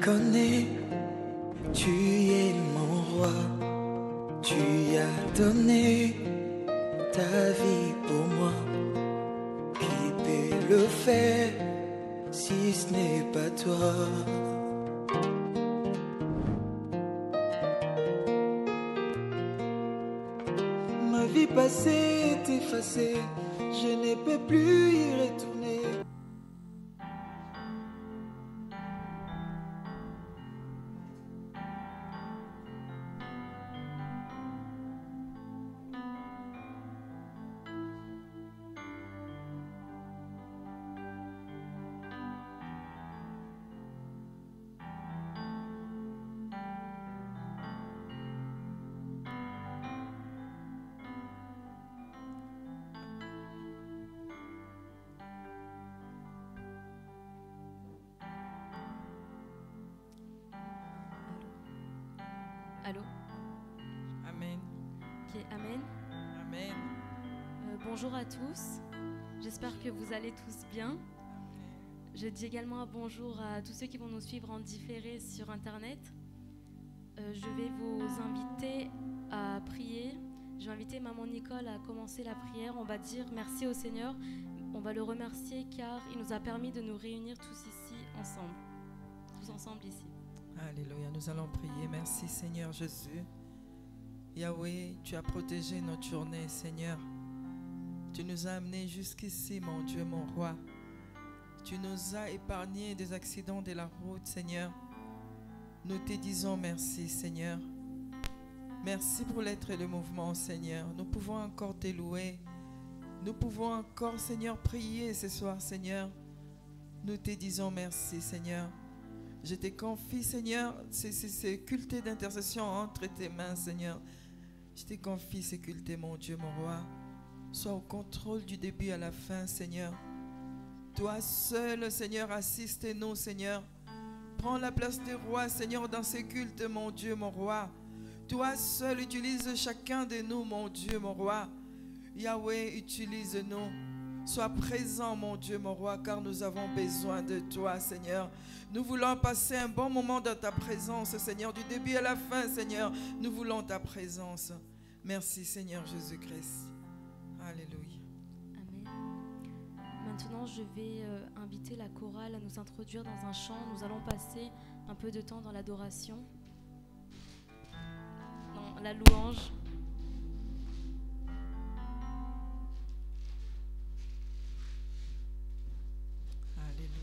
connais, tu es mon roi, tu as donné ta vie pour moi. Qui peut le faire si ce n'est pas toi? Ma vie passée est effacée, je ne peux plus y retourner. Allô? Amen. Ok, amen. Amen. Bonjour à tous. J'espère que vous allez tous bien. Je dis également un bonjour à tous ceux qui vont nous suivre en différé sur Internet. Je vais vous inviter à prier. Je vais inviter Maman Nicole à commencer la prière. On va dire merci au Seigneur. On va le remercier car il nous a permis de nous réunir tous ici ensemble. Tous ensemble ici. Alléluia, nous allons prier. Merci Seigneur Jésus. Yahweh, tu as protégé notre journée, Seigneur. Tu nous as amenés jusqu'ici, mon Dieu, mon roi. Tu nous as épargné des accidents de la route, Seigneur. Nous te disons merci, Seigneur. Merci pour l'être et le mouvement, Seigneur. Nous pouvons encore te louer. Nous pouvons encore, Seigneur, prier ce soir, Seigneur. Nous te disons merci, Seigneur. Je te confie, Seigneur, ces cultes d'intercession entre tes mains, Seigneur. Je te confie ces cultes, mon Dieu, mon roi. Sois au contrôle du début à la fin, Seigneur. Toi seul, Seigneur, assiste-nous, Seigneur. Prends la place du roi, Seigneur, dans ces cultes, mon Dieu, mon roi. Toi seul, utilise chacun de nous, mon Dieu, mon roi. Yahweh, utilise-nous. Sois présent, mon Dieu, mon roi, car nous avons besoin de toi, Seigneur. Nous voulons passer un bon moment dans ta présence, Seigneur, du début à la fin, Seigneur. Nous voulons ta présence. Merci, Seigneur Jésus-Christ. Alléluia. Amen. Maintenant, je vais inviter la chorale à nous introduire dans un chant. Nous allons passer un peu de temps dans l'adoration, dans la louange. Alléluia.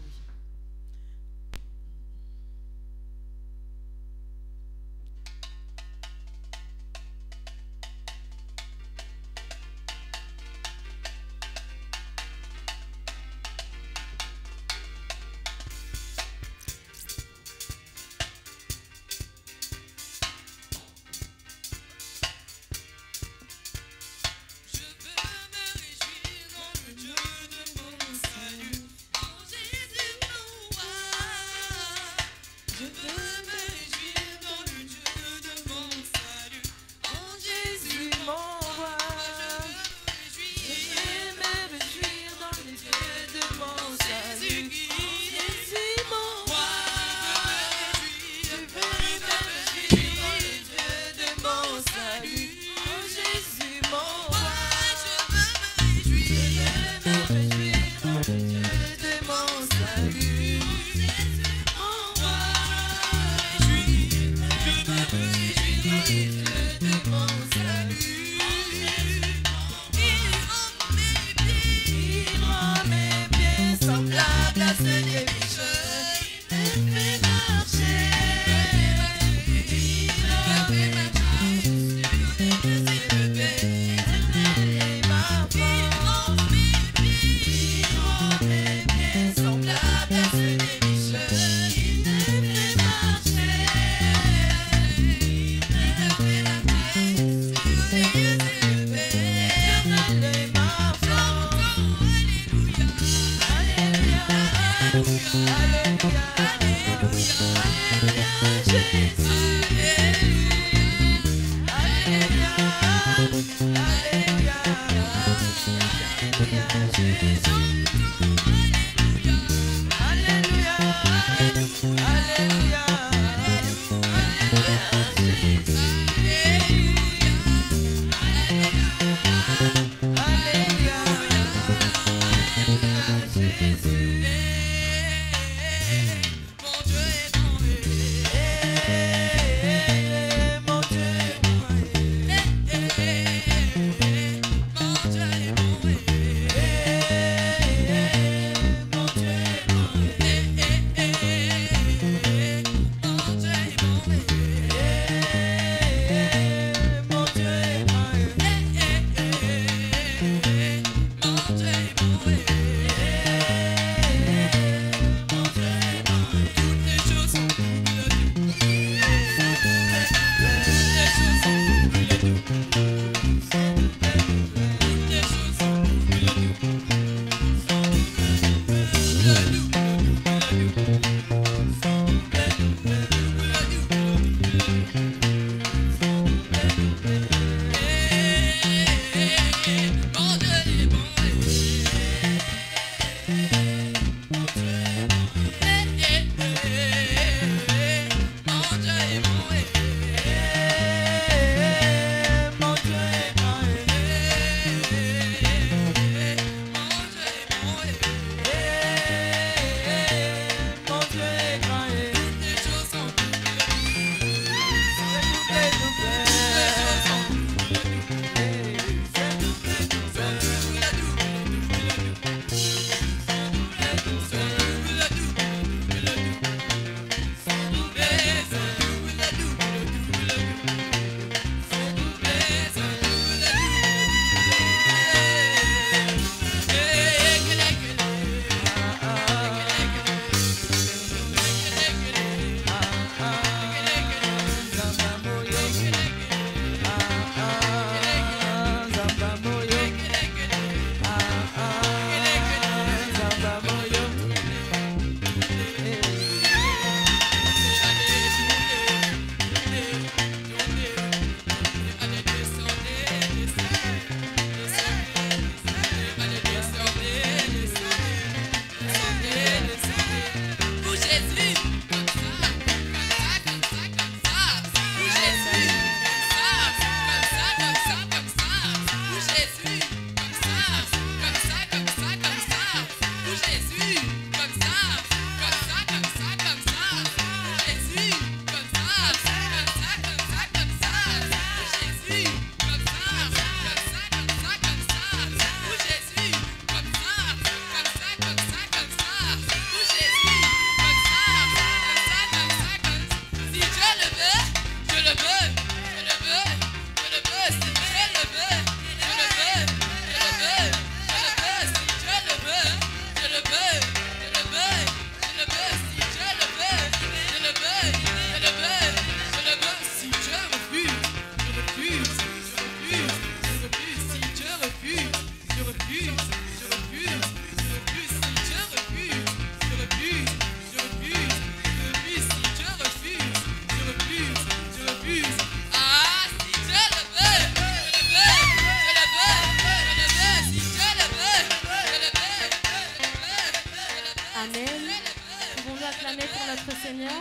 acclamer pour notre Seigneur.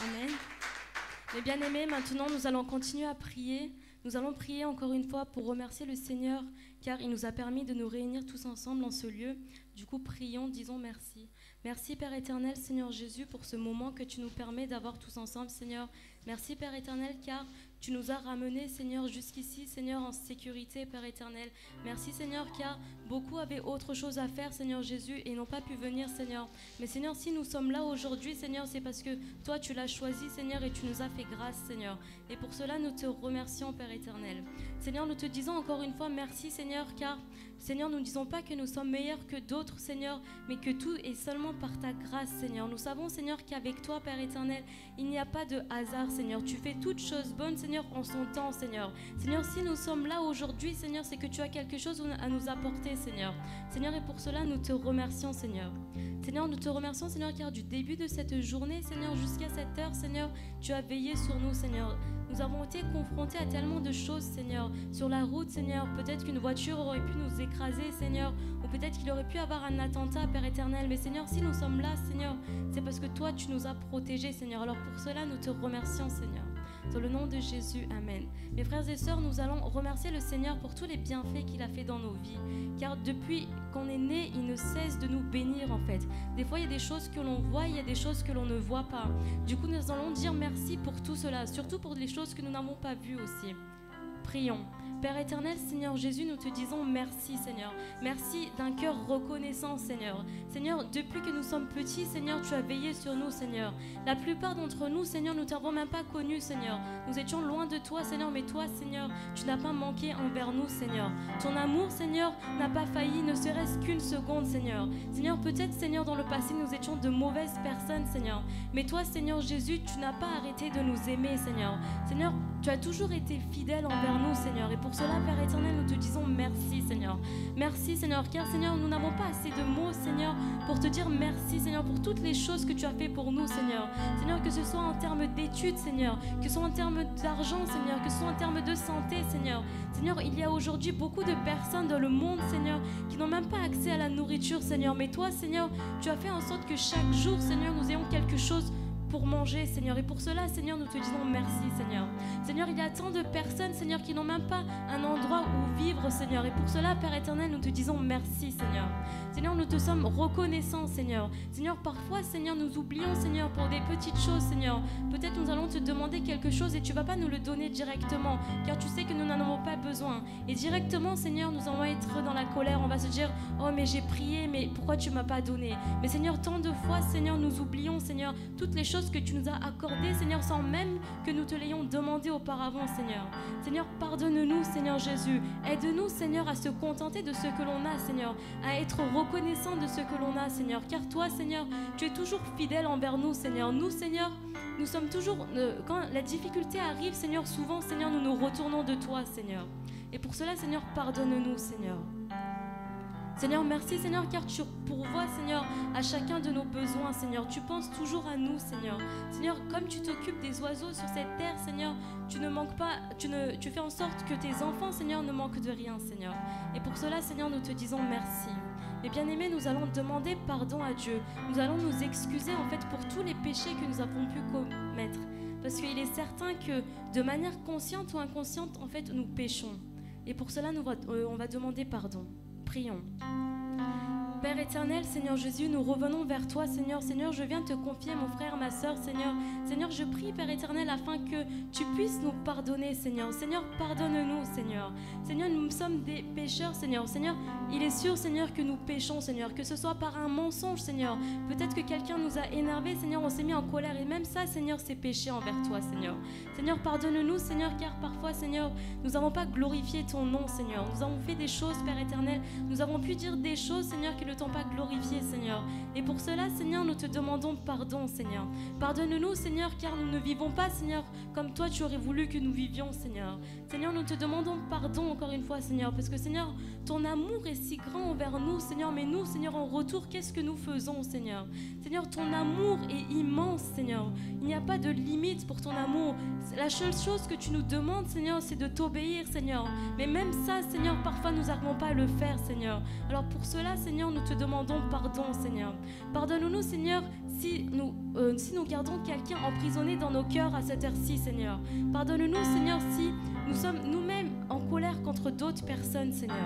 Amen. Mes bien-aimés, maintenant nous allons continuer à prier. Nous allons prier encore une fois pour remercier le Seigneur car il nous a permis de nous réunir tous ensemble en ce lieu. Du coup, prions, disons merci. Merci Père éternel, Seigneur Jésus, pour ce moment que tu nous permets d'avoir tous ensemble, Seigneur. Merci Père éternel, car tu nous as ramenés, Seigneur, jusqu'ici, Seigneur, en sécurité, Père éternel. Merci Seigneur, car beaucoup avaient autre chose à faire, Seigneur Jésus, et n'ont pas pu venir, Seigneur. Mais Seigneur, si nous sommes là aujourd'hui, Seigneur, c'est parce que toi, tu l'as choisi, Seigneur, et tu nous as fait grâce, Seigneur. Et pour cela, nous te remercions, Père éternel. Seigneur, nous te disons encore une fois merci, Seigneur, car Seigneur, nous ne disons pas que nous sommes meilleurs que d'autres, Seigneur, mais que tout est seulement par ta grâce, Seigneur. Nous savons, Seigneur, qu'avec toi, Père éternel, il n'y a pas de hasard, Seigneur. Tu fais toutes choses bonnes, Seigneur, en son temps, Seigneur. Seigneur, si nous sommes là aujourd'hui, Seigneur, c'est que tu as quelque chose à nous apporter, Seigneur. Seigneur, et pour cela, nous te remercions, Seigneur. Seigneur, nous te remercions, Seigneur, car du début de cette journée, Seigneur, jusqu'à cette heure, Seigneur, tu as veillé sur nous, Seigneur. Nous avons été confrontés à tellement de choses, Seigneur. Sur la route, Seigneur, peut-être qu'une voiture aurait pu nous écraser, Seigneur, ou peut-être qu'il aurait pu avoir un attentat, Père éternel. Mais Seigneur, si nous sommes là, Seigneur, c'est parce que toi, tu nous as protégés, Seigneur. Alors pour cela, nous te remercions, Seigneur. Dans le nom de Jésus, Amen. Mes frères et sœurs, nous allons remercier le Seigneur pour tous les bienfaits qu'il a fait dans nos vies. Car depuis qu'on est né, il ne cesse de nous bénir en fait. Des fois, il y a des choses que l'on voit, il y a des choses que l'on ne voit pas. Du coup, nous allons dire merci pour tout cela, surtout pour les choses que nous n'avons pas vues aussi. Prions. Père éternel, Seigneur Jésus, nous te disons merci, Seigneur. Merci d'un cœur reconnaissant, Seigneur. Seigneur, depuis que nous sommes petits, Seigneur, tu as veillé sur nous, Seigneur. La plupart d'entre nous, Seigneur, nous ne t'avons même pas connu, Seigneur. Nous étions loin de toi, Seigneur, mais toi, Seigneur, tu n'as pas manqué envers nous, Seigneur. Ton amour, Seigneur, n'a pas failli, ne serait-ce qu'une seconde, Seigneur. Seigneur, peut-être, Seigneur, dans le passé, nous étions de mauvaises personnes, Seigneur. Mais toi, Seigneur Jésus, tu n'as pas arrêté de nous aimer, Seigneur. Seigneur, tu as toujours été fidèle envers nous, Seigneur. Et pour cela, Père éternel, nous te disons merci, Seigneur. Merci, Seigneur, car, Seigneur, nous n'avons pas assez de mots, Seigneur, pour te dire merci, Seigneur, pour toutes les choses que tu as fait pour nous, Seigneur. Seigneur, que ce soit en termes d'études, Seigneur, que ce soit en termes d'argent, Seigneur, que ce soit en termes de santé, Seigneur. Seigneur, il y a aujourd'hui beaucoup de personnes dans le monde, Seigneur, qui n'ont même pas accès à la nourriture, Seigneur. Mais toi, Seigneur, tu as fait en sorte que chaque jour, Seigneur, nous ayons quelque chose pour manger, Seigneur. Et pour cela, Seigneur, nous te disons merci, Seigneur. Seigneur, il y a tant de personnes, Seigneur, qui n'ont même pas un endroit où vivre, Seigneur. Et pour cela, Père éternel, nous te disons merci, Seigneur. Seigneur, nous te sommes reconnaissants, Seigneur. Seigneur, parfois, Seigneur, nous oublions, Seigneur, pour des petites choses, Seigneur. Peut-être nous allons te demander quelque chose et tu ne vas pas nous le donner directement, car tu sais que nous n'en avons pas besoin. Et directement, Seigneur, nous allons être dans la colère. On va se dire, oh, mais j'ai prié, mais pourquoi tu ne m'as pas donné? Mais Seigneur, tant de fois, Seigneur, nous oublions, Seigneur, toutes les choses que tu nous as accordées, Seigneur, sans même que nous te l'ayons demandé auparavant, Seigneur. Seigneur, pardonne-nous, Seigneur Jésus. Aide-nous, Seigneur, à se contenter de ce que l'on a, Seigneur, à être reconnaissant de ce que l'on a, Seigneur. Car toi, Seigneur, tu es toujours fidèle envers nous, Seigneur. Nous, Seigneur, nous sommes toujours, quand la difficulté arrive, Seigneur, souvent, Seigneur, nous nous retournons de toi, Seigneur. Et pour cela, Seigneur, pardonne-nous, Seigneur. Seigneur, merci, Seigneur, car tu pourvois, Seigneur, à chacun de nos besoins, Seigneur. Tu penses toujours à nous, Seigneur. Seigneur, comme tu t'occupes des oiseaux sur cette terre, Seigneur, tu ne manques pas, tu fais en sorte que tes enfants, Seigneur, ne manquent de rien, Seigneur. Et pour cela, Seigneur, nous te disons merci. Et bien-aimés, nous allons demander pardon à Dieu. Nous allons nous excuser, en fait, pour tous les péchés que nous avons pu commettre. Parce qu'il est certain que, de manière consciente ou inconsciente, en fait, nous péchons. Et pour cela, on va demander pardon. Prions. Père éternel, Seigneur Jésus, nous revenons vers toi, Seigneur. Seigneur, je viens te confier mon frère, ma soeur, Seigneur. Seigneur, je prie, Père éternel, afin que tu puisses nous pardonner, Seigneur. Seigneur, pardonne-nous, Seigneur. Seigneur, nous sommes des pécheurs, Seigneur. Seigneur, il est sûr, Seigneur, que nous péchons, Seigneur. Que ce soit par un mensonge, Seigneur. Peut-être que quelqu'un nous a énervés, Seigneur, on s'est mis en colère. Et même ça, Seigneur, c'est péché envers toi, Seigneur. Seigneur, pardonne-nous, Seigneur, car parfois, Seigneur, nous n'avons pas glorifié ton nom, Seigneur. Nous avons fait des choses, Père éternel. Nous avons pu dire des choses, Seigneur, qui ne t'ont pas glorifié, Seigneur. Et pour cela, Seigneur, nous te demandons pardon, Seigneur. Pardonne-nous, Seigneur, car nous ne vivons pas, Seigneur, comme toi tu aurais voulu que nous vivions, Seigneur. Seigneur, nous te demandons pardon encore une fois, Seigneur, parce que, Seigneur, ton amour est si grand envers nous, Seigneur, mais nous, Seigneur, en retour, qu'est-ce que nous faisons, Seigneur? Seigneur, ton amour est immense, Seigneur. Il n'y a pas de limite pour ton amour. La seule chose que tu nous demandes, Seigneur, c'est de t'obéir, Seigneur. Mais même ça, Seigneur, parfois nous n'arrivons pas à le faire, Seigneur. Alors pour cela, Seigneur, nous te demandons pardon, Seigneur. Pardonne-nous, Seigneur, si nous gardons quelqu'un emprisonné dans nos cœurs à cette heure-ci, Seigneur. Pardonne-nous, Seigneur, si nous sommes nous-mêmes en colère contre d'autres personnes, Seigneur.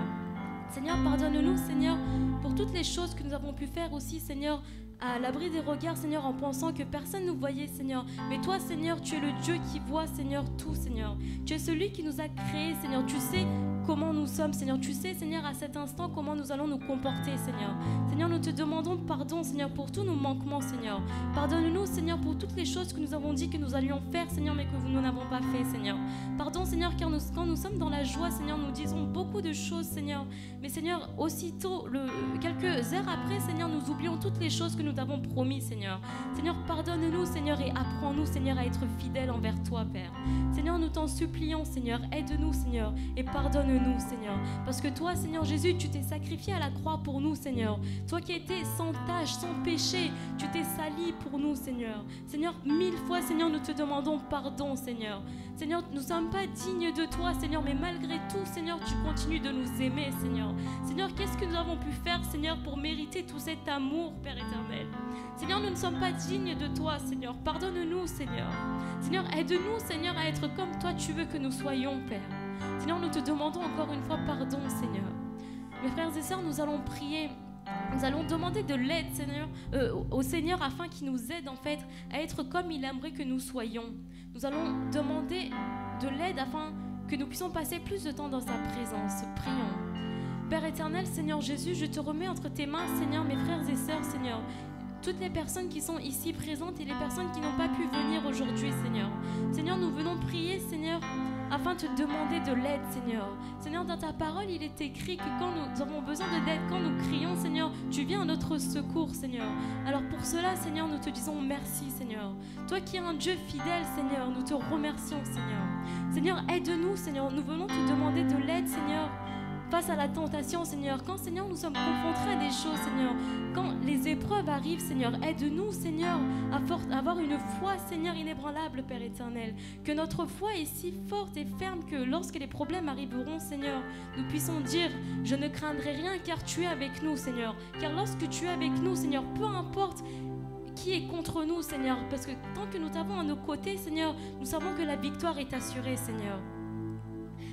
Seigneur, pardonne-nous, Seigneur, pour toutes les choses que nous avons pu faire aussi, Seigneur, à l'abri des regards, Seigneur, en pensant que personne ne nous voyait, Seigneur. Mais toi, Seigneur, tu es le Dieu qui voit, Seigneur, tout, Seigneur. Tu es celui qui nous a créés, Seigneur. Tu sais comment nous sommes, Seigneur. Tu sais, Seigneur, à cet instant, comment nous allons nous comporter, Seigneur. Seigneur, nous te demandons pardon, Seigneur, pour tous nos manquements, Seigneur. Pardonne-nous, Seigneur, pour toutes les choses que nous avons dit que nous allions faire, Seigneur, mais que nous n'avons pas fait, Seigneur. Pardon, Seigneur, car quand nous sommes dans la joie, Seigneur, nous disons beaucoup de choses, Seigneur. Mais, Seigneur, aussitôt, quelques heures après, Seigneur, nous oublions toutes les choses que nous t'avons promis, Seigneur. Seigneur, pardonne-nous, Seigneur, et apprends-nous, Seigneur, à être fidèles envers toi, Père. Seigneur, nous t'en supplions, Seigneur. Aide-nous, Seigneur, et pardonne-nous, Seigneur. Parce que toi, Seigneur Jésus, tu t'es sacrifié à la croix pour nous, Seigneur. Toi qui étais sans tache, sans péché, tu t'es sali pour nous, Seigneur. Seigneur, 1000 fois, Seigneur, nous te demandons pardon, Seigneur. Seigneur, nous ne sommes pas dignes de toi, Seigneur, mais malgré tout, Seigneur, tu continues de nous aimer, Seigneur. Seigneur, qu'est-ce que nous avons pu faire, Seigneur, pour mériter tout cet amour, Père éternel? Seigneur, nous ne sommes pas dignes de toi, Seigneur. Pardonne-nous, Seigneur. Seigneur, aide-nous, Seigneur, à être comme toi tu veux que nous soyons, Père. Seigneur, nous te demandons encore une fois pardon, Seigneur. Mes frères et sœurs, nous allons prier. Nous allons demander de l'aide, Seigneur, au Seigneur afin qu'il nous aide en fait à être comme il aimerait que nous soyons. Nous allons demander de l'aide afin que nous puissions passer plus de temps dans sa présence. Prions. Père éternel, Seigneur Jésus, je te remets entre tes mains, Seigneur, mes frères et sœurs, Seigneur. Toutes les personnes qui sont ici présentes et les personnes qui n'ont pas pu venir aujourd'hui, Seigneur. Seigneur, nous venons prier, Seigneur, afin de te demander de l'aide, Seigneur. Seigneur, dans ta parole, il est écrit que quand nous avons besoin d'aide, quand nous crions, Seigneur, tu viens à notre secours, Seigneur. Alors pour cela, Seigneur, nous te disons merci, Seigneur. Toi qui es un Dieu fidèle, Seigneur, nous te remercions, Seigneur. Seigneur, aide-nous, Seigneur. Nous venons te demander de l'aide, Seigneur, face à la tentation, Seigneur. Quand, Seigneur, nous sommes confrontés à des choses, Seigneur. Quand les épreuves arrivent, Seigneur, aide-nous, Seigneur, à avoir une foi, Seigneur, inébranlable, Père éternel. Que notre foi est si forte et ferme que lorsque les problèmes arriveront, Seigneur, nous puissions dire, je ne craindrai rien car tu es avec nous, Seigneur. Car lorsque tu es avec nous, Seigneur, peu importe qui est contre nous, Seigneur, parce que tant que nous t'avons à nos côtés, Seigneur, nous savons que la victoire est assurée, Seigneur.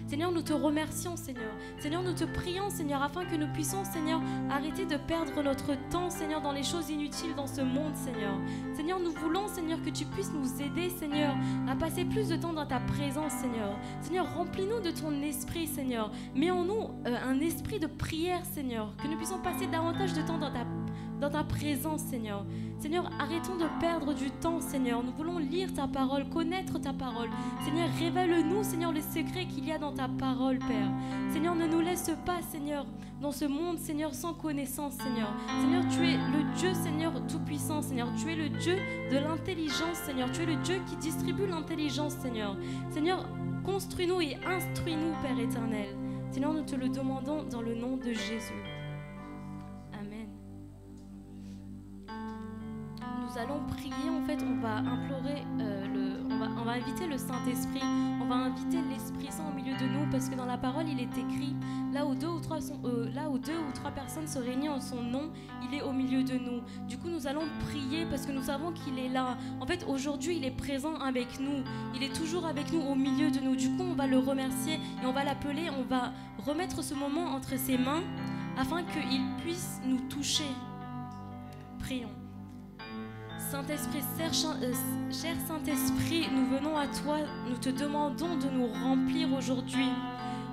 Seigneur, nous te remercions, Seigneur. Seigneur, nous te prions, Seigneur, afin que nous puissions, Seigneur, arrêter de perdre notre temps, Seigneur, dans les choses inutiles dans ce monde, Seigneur. Seigneur, nous voulons, Seigneur, que tu puisses nous aider, Seigneur, à passer plus de temps dans ta présence, Seigneur. Seigneur, remplis-nous de ton esprit, Seigneur. Mets en nous un esprit de prière, Seigneur. Que nous puissions passer davantage de temps dans ta présence, Seigneur. Seigneur, arrêtons de perdre du temps, Seigneur. Nous voulons lire ta parole, connaître ta parole. Seigneur, révèle-nous, Seigneur, les secrets qu'il y a dans ta parole, Père. Seigneur, ne nous laisse pas, Seigneur, dans ce monde, Seigneur, sans connaissance, Seigneur. Seigneur, tu es le Dieu, Seigneur, tout-puissant, Seigneur. Tu es le Dieu de l'intelligence, Seigneur. Tu es le Dieu qui distribue l'intelligence, Seigneur. Seigneur, construis-nous et instruis-nous, Père éternel. Seigneur, nous te le demandons dans le nom de Jésus. Nous allons prier, en fait, on va implorer, on va inviter le Saint-Esprit, on va inviter l'Esprit Saint au milieu de nous, parce que dans la parole, il est écrit, là où deux ou trois personnes se réunissent en son nom, il est au milieu de nous. Du coup, nous allons prier parce que nous savons qu'il est là. En fait, aujourd'hui, il est présent avec nous. Il est toujours avec nous, au milieu de nous. Du coup, on va le remercier et on va l'appeler, on va remettre ce moment entre ses mains afin qu'il puisse nous toucher. Prions. Saint-Esprit, cher Saint-Esprit, nous venons à toi, nous te demandons de nous remplir aujourd'hui.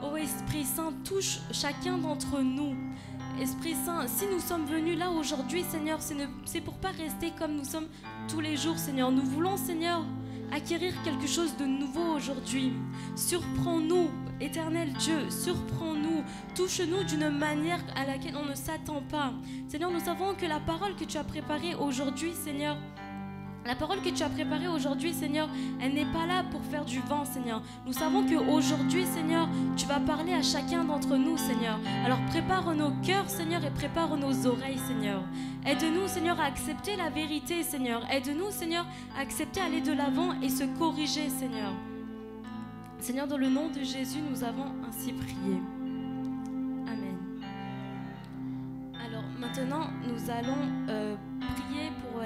Ô Esprit Saint, touche chacun d'entre nous. Esprit Saint, si nous sommes venus là aujourd'hui, Seigneur, c'est pour pas rester comme nous sommes tous les jours, Seigneur. Nous voulons, Seigneur, acquérir quelque chose de nouveau aujourd'hui. Surprends-nous, Éternel Dieu, surprends-nous, touche-nous d'une manière à laquelle on ne s'attend pas. Seigneur, nous savons que la parole que tu as préparée aujourd'hui, Seigneur, Seigneur, elle n'est pas là pour faire du vent, Seigneur. Nous savons qu'aujourd'hui, Seigneur, tu vas parler à chacun d'entre nous, Seigneur. Alors prépare nos cœurs, Seigneur, et prépare nos oreilles, Seigneur. Aide-nous, Seigneur, à accepter la vérité, Seigneur. Aide-nous, Seigneur, à accepter aller de l'avant et se corriger, Seigneur. Seigneur, dans le nom de Jésus, nous avons ainsi prié. Amen. Alors maintenant, nous allons prier pour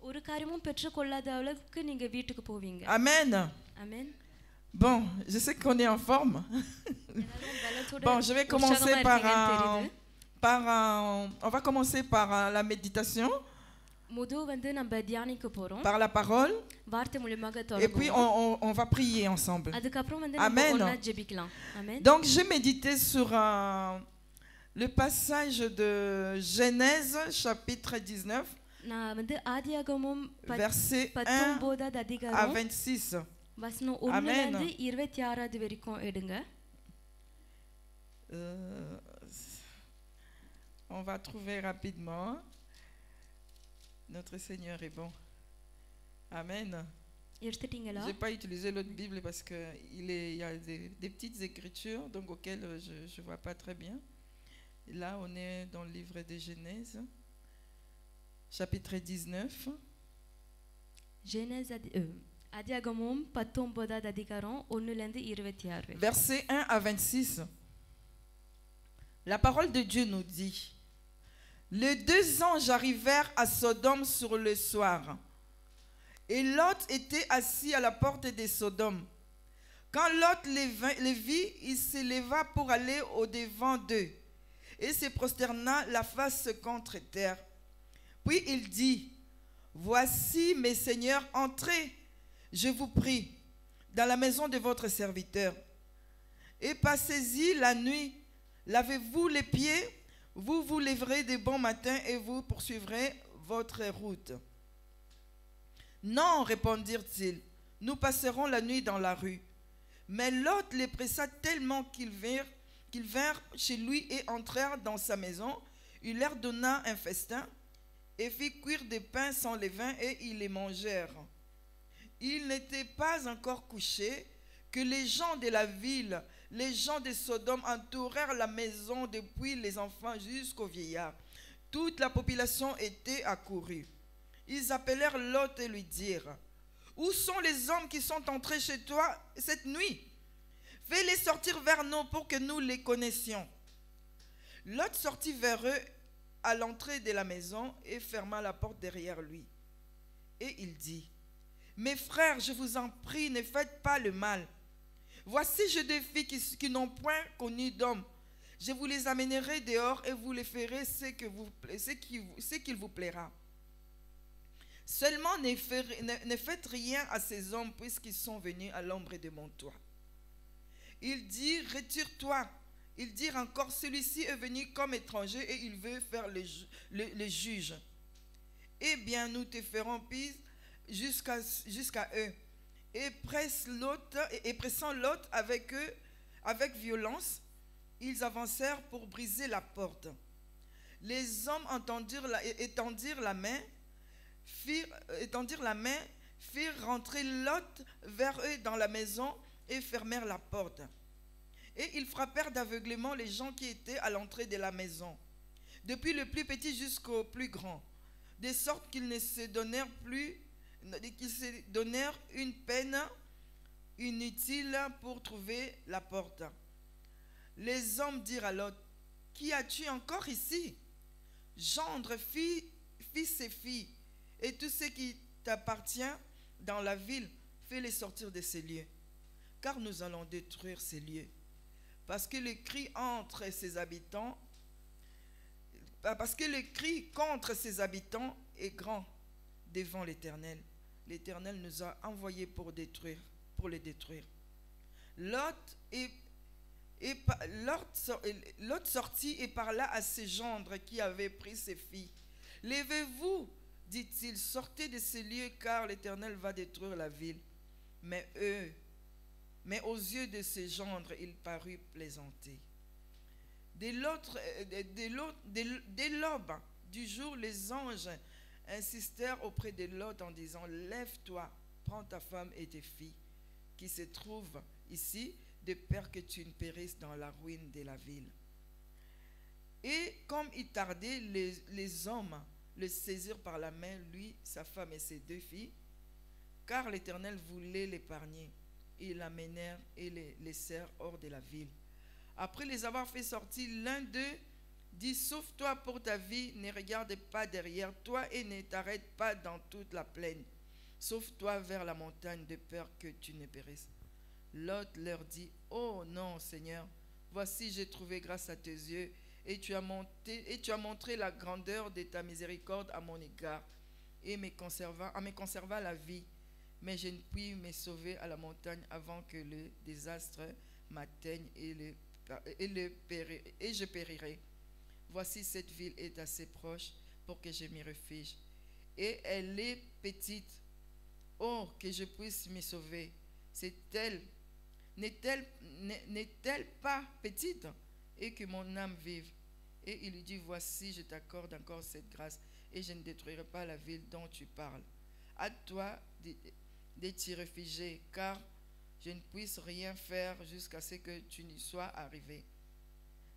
ஒரு காரியமும் பெற்றுக்கொள்ளாத அளவுக்கு நீங்க வீட்டுக்கு போவீங்க. Amen. Amen. Bon, je sais qu'on est en forme. Bon, je vais commencer on va commencer par la méditation, par la parole, et puis on va prier ensemble. Amen. Donc, j'ai médité sur le passage de Genèse, chapitre 19, versets 1 à 26. Amen. On va trouver rapidement. Notre Seigneur est bon. Amen. Je n'ai pas utilisé l'autre Bible parce qu'il y a des petites écritures donc auxquelles je ne vois pas très bien. Et là, on est dans le livre de Genèse, chapitre 19. Versets 1 à 26. La parole de Dieu nous dit: les deux anges arrivèrent à Sodome sur le soir, et Lot était assis à la porte de Sodome. Quand Lot les vit, il se leva pour aller au-devant d'eux, et se prosterna la face contre terre. Puis il dit: voici, mes seigneurs, entrez, je vous prie, dans la maison de votre serviteur, et passez-y la nuit. Lavez-vous les pieds, vous vous lèverez de bon matin et vous poursuivrez votre route. Non, répondirent-ils, nous passerons la nuit dans la rue. Mais Lot les pressa tellement qu'ils vinrent chez lui et entrèrent dans sa maison. Il leur donna un festin et fit cuire des pains sans levain et ils les mangèrent. Il n'était pas encore couché que les gens de la ville, les gens de Sodome, entourèrent la maison depuis les enfants jusqu'aux vieillards. Toute la population était accourue. Ils appelèrent Lot et lui dirent: où sont les hommes qui sont entrés chez toi cette nuit? Fais-les sortir vers nous pour que nous les connaissions. Lot sortit vers eux à l'entrée de la maison et ferma la porte derrière lui. Et il dit: mes frères, je vous en prie, ne faites pas le mal. Voici, j'ai deux filles qui n'ont point connu d'homme. Je vous les amènerai dehors et vous les ferez ce qu'il vous plaira. Seulement ne faites rien à ces hommes puisqu'ils sont venus à l'ombre de mon toit. Ils dirent: retire-toi. Ils dirent encore: celui-ci est venu comme étranger et il veut faire le juge. Eh bien, nous te ferons pire jusqu'à eux. Et pressant Lot avec eux, avec violence, ils avancèrent pour briser la porte. Les hommes étendirent la main, firent rentrer Lot vers eux dans la maison et fermèrent la porte. Et ils frappèrent d'aveuglement les gens qui étaient à l'entrée de la maison, depuis le plus petit jusqu'au plus grand, de sorte qu'ils se donnèrent une peine inutile pour trouver la porte. Les hommes dirent à Lot: qui as-tu encore ici? Gendre, fils et filles, et tout ce qui t'appartient dans la ville, fais-les sortir de ces lieux, car nous allons détruire ces lieux. Parce que le cri contre ses habitants est grand devant l'Éternel. L'Éternel nous a envoyés pour les détruire. Lot sortit et parla à ses gendres qui avaient pris ses filles. Levez-vous, dit-il, sortez de ces lieux, car l'Éternel va détruire la ville. Mais aux yeux de ses gendres, il parut plaisanter. Dès l'aube du jour, les anges insistèrent auprès de Lot en disant: lève-toi, prends ta femme et tes filles qui se trouvent ici, de peur que tu ne périsses dans la ruine de la ville. Et comme il tardait, les hommes le saisirent par la main, lui, sa femme et ses deux filles, car l'Éternel voulait l'épargner. Ils l'amenèrent et les laissèrent hors de la ville. Après les avoir fait sortir, l'un d'eux dit, sauve-toi pour ta vie, ne regarde pas derrière toi et ne t'arrête pas dans toute la plaine. Sauve-toi vers la montagne de peur que tu ne périsses. Lot leur dit, oh non Seigneur, voici j'ai trouvé grâce à tes yeux et tu as montré la grandeur de ta miséricorde à mon égard et me conserva la vie. Mais je ne puis me sauver à la montagne avant que le désastre m'atteigne et je périrai. Voici cette ville est assez proche pour que je m'y réfugie. Et elle est petite. Oh, que je puisse me sauver. N'est-elle pas petite et que mon âme vive? Et il lui dit, voici, je t'accorde encore cette grâce et je ne détruirai pas la ville dont tu parles. À toi de t'y réfugier, car je ne puisse rien faire jusqu'à ce que tu n'y sois arrivé.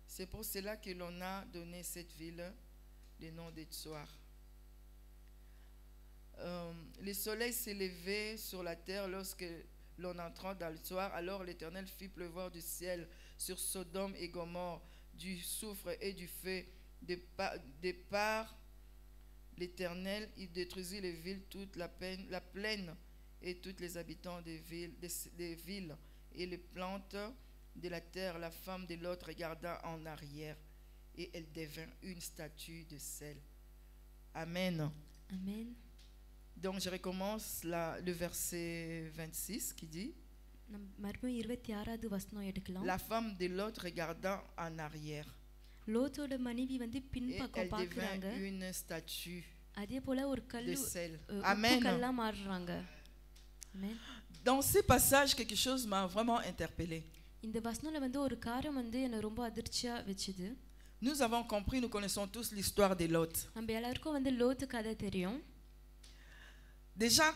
C'est pour cela que l'on a donné cette ville le nom de Tsoar. Le soleil s'est levé sur la terre lorsque l'on entra dans le soir. Alors l'Éternel fit pleuvoir du ciel sur Sodome et Gomorrhe du soufre et du feu. De par l'Éternel, il détruisit les villes, toute la plaine et tous les habitants des villes et les plantes de la terre. La femme de Lot regarda en arrière et elle devint une statue de sel. Amen. Amen. Donc je recommence le verset 26 qui dit, la femme de Lot regarda en arrière et elle devint une statue de sel. Amen. Dans ces passages, quelque chose m'a vraiment interpellé. Nous avons compris, nous connaissons tous l'histoire de Lot. Déjà,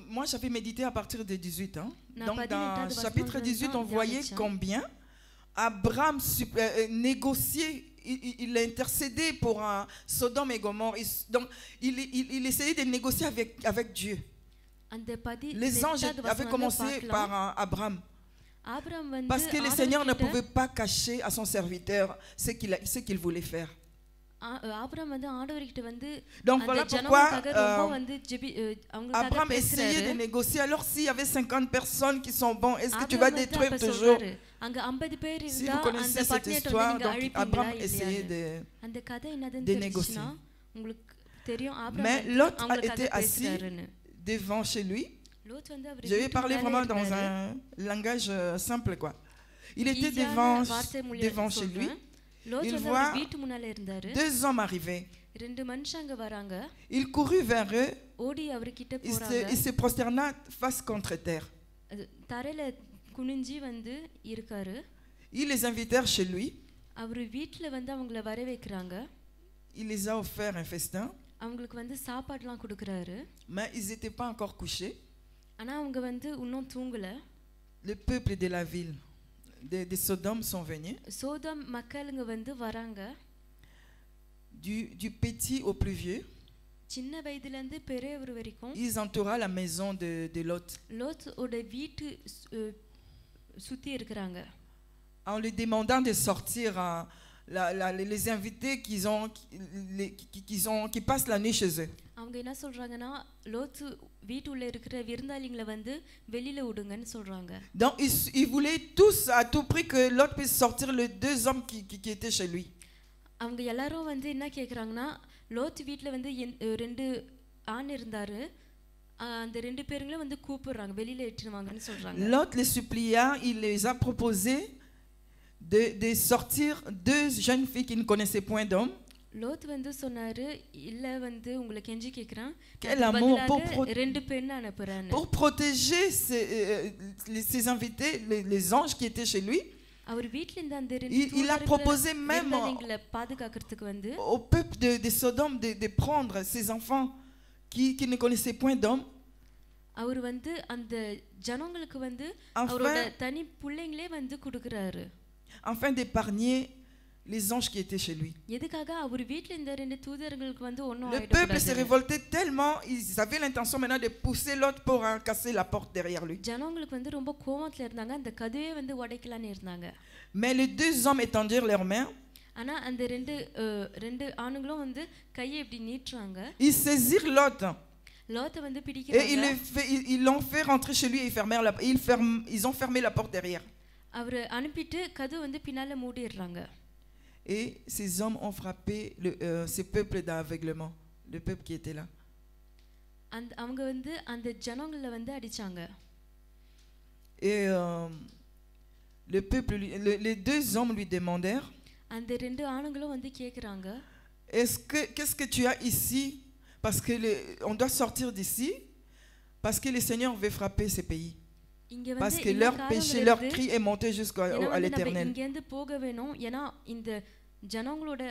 moi j'avais médité à partir de 18 ans. Donc dans le chapitre 18, on voyait combien Abraham négociait, il intercédait pour Sodome et Gomorrhe. Donc il essayait de négocier avec Dieu. Les anges avaient commencé par Abraham. Parce que le Seigneur ne pouvait pas cacher à son serviteur ce qu'il voulait faire. Donc voilà pourquoi Abraham essayait de négocier. Alors s'il y avait 50 personnes qui sont bonnes, est-ce que tu vas détruire toujours? Si vous connaissez cette histoire, donc Abraham essayait de négocier. Mais Lot a été assis devant chez lui. Je vais parler vraiment dans un langage simple, quoi. Il était devant chez lui. Il voit deux hommes arriver. Il courut vers eux. Il se prosterna face contre terre. Ils les invitèrent chez lui. Il les a offert un festin. Mais ils n'étaient pas encore couchés. Le peuple de la ville de Sodome sont venus. Du petit au plus vieux. Ils entouraient la maison de Lot. En lui demandant de sortir, les invités qui passent la nuit chez eux. Donc ils voulaient tous à tout prix que Lot puisse sortir les deux hommes qui étaient chez lui. Lot les supplia, il les a proposé de sortir deux jeunes filles qui ne connaissaient point d'homme. Quel amour pour protéger ses invités, les anges qui étaient chez lui. Il a proposé même au peuple de Sodome de prendre ses enfants qui ne connaissaient point d'homme, afin d'épargner les anges qui étaient chez lui. Le peuple s'est révolté tellement, ils avaient l'intention maintenant de pousser l'autre pour casser la porte derrière lui. Mais les deux hommes étendirent leurs mains ஆனா அந்த ரெண்டு ஆணுங்களும் வந்து கையை இப்படி நீட்டுறாங்க. Ils saisirent Lot. லோத்தை வந்து Et பிடிக்கிறாங்க. ils l'ont fait rentrer chez lui et ils ont fermé la porte derrière. அவர் அனுப்பிட்டு கதவு வந்து பின்னால மூடிடுறாங்க. Et ces hommes ont frappé ce peuple d'aveuglement, le peuple qui était là. அவங்க வந்து அந்த ஜனங்களை வந்து அடிச்சாங்க. Et le peuple, les deux hommes lui demandèrent, அந்த ரெண்டு ஆணுங்களும் வந்து கேக்குறாங்க, qu'est-ce que tu as ici? Parce que on doit sortir d'ici, parce que le Seigneur veut frapper ces pays. Parce que leur péché, leur cri est monté jusqu'à l'Éternel. இங்க இருந்து போக வேணும். ஏன்னா இந்த ஜனங்களோட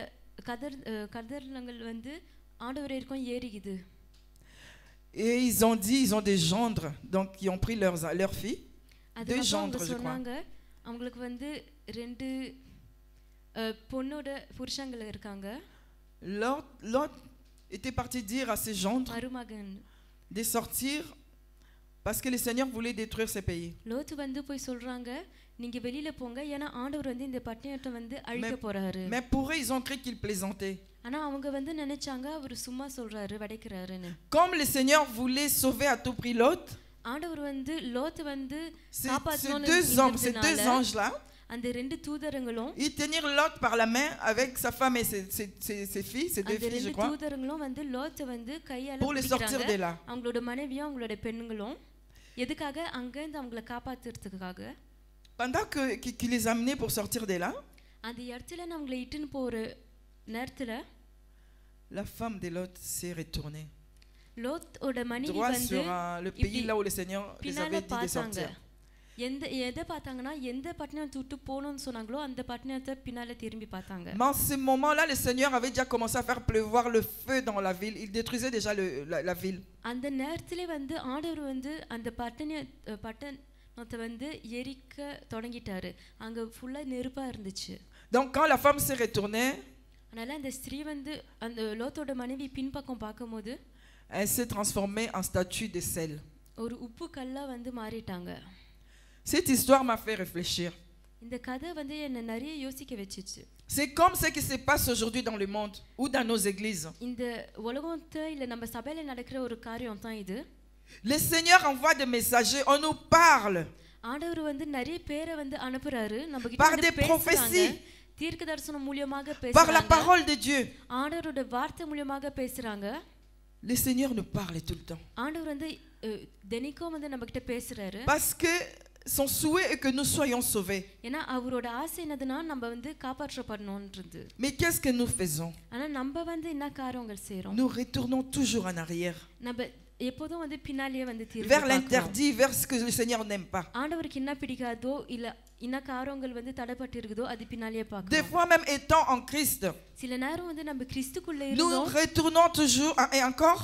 கதறலங்கள் வந்து ஆண்டவர் வரைக்கும் ஏறிக்குது. Et ils ont dit, ils ont des gendres, donc ils ont pris leurs filles. Deux gendres, je crois. அவங்களுக்கு வந்து ரெண்டு பொண்ணோட புருஷங்கள் இருக்காங்க. Lot était parti dire à ses gendres de sortir parce que le Seigneur voulait détruire ces pays. Lot வந்து போய் சொல்றாங்க, நீங்க வெளியில போங்க, ஏன்னா ஆண்டவர் வந்து இந்த பட்டணத்தை வந்து அழிக்க போறாரு. Mais pour eux, ils ont cru qu'il plaisantait. ஆனா அவங்க வந்து நினைச்சாங்க அவர் சும்மா சொல்றாரு, வடைக்கறாருன்னு. Comme le Seigneur voulait sauver à tout prix Lot, ஆண்டவர் வந்து லோத் வந்து காப்பாத்தணும்னு ces deux anges là, அந்த ரெண்டு தூதர்களும் ils tenirent Lot par la main avec sa femme et ses filles, ses deux filles, je crois, தூதர்களும் வந்து லோத் வந்து கையால pour les sortir de là. அவங்களோட மனைவியும் அவங்களோட பெண்களும் எதுக்காக அங்க இருந்து அவங்கள காப்பாத்துறதுக்காக. Pendant qu'il les amenait pour sortir de là, அந்த இடத்துல அவங்களை இட்டுன்னு போற நேரத்துல la femme de Lot s'est retournée லோத்தோட மனைவி droit வந்து sur le pays là où le Seigneur les avait dit de sortir. எதை பார்த்தாங்கன்னா எந்த பட்டணத்தை விட்டு போகணும்னு சொன்னாங்களோ அந்த பட்டணத்தை பின்னால திரும்பி பார்த்தாங்க. Mais en ce moment-là, le Seigneur avait déjà commencé à faire pleuvoir le feu dans la ville. Il détruisait déjà la ville. அந்த நேரத்திலே வந்து ஆண்டவர் வந்து அந்த பட்டணத்தை வந்து எரிக்க தொடங்கிட்டாரு. அங்க ஃபுல்லா நெருப்பா இருந்துச்சு. Donc quand la femme s'est retournée, அதனால அந்த ஸ்திரீ வந்து அந்த லோத்தோட மனைவி பின்பக்கம் பார்க்கும்போது elle s'est transformée en statue de sel. ஒரு உப்பு கல்லா வந்து மாறிட்டாங்க. Cette histoire m'a fait réfléchir. இந்த கதை வந்து என்ன நிறைய யோசிக்க வெச்சிச்சு. C'est comme ce qui se passe aujourd'hui dans le monde ou dans nos églises. இந்த உலகத்துல இல்ல நம்ம சபையில நடக்கிற ஒரு காரியம் தான் இது. Le Seigneur envoie des messagers, on nous parle. ஆண்டவர் வந்து நிறைய பேரை வந்து அனுப்புறாரு, நம்ம கிட்ட par des prophéties, தீர்க்கதரிசனம் மூலமாக பேசுறாங்க, par la parole de Dieu. ஆண்டவரோட வார்த்தை மூலமாக பேசுறாங்க. Le Seigneur nous parle tout le temps. ஆண்டவர் வந்து தினக்கும் வந்து நம்ம கிட்ட பேசுறாரு. Parce que son souhait est que nous soyons sauvés. ஏன்னா அவரோட ஆசை என்னதுன்னா நம்ம வந்து காப்பாற்றப்படணும்ன்றது. Mais qu'est-ce que nous faisons? ஆனா நம்ம வந்து என்ன காரியங்கள் செய்றோம்? Nous retournons toujours en arrière. நம்ம எப்போதும் வந்து பின்னாலேயே வந்து திரும்பி vers l'interdit, vers ce que le Seigneur n'aime pas. ஆண்டவருக்கு என்ன பிடிக்காதோ இல்ல என்ன காரியங்கள் வந்து தடைப்பட்டு இருக்குதோ அது பின்னாலேயே பார்க்கணும். Des fois même étant en Christ, சில நேரம் வந்து நம்ம கிறிஸ்துக்குள்ள nous இருந்தோம், retournons toujours et encore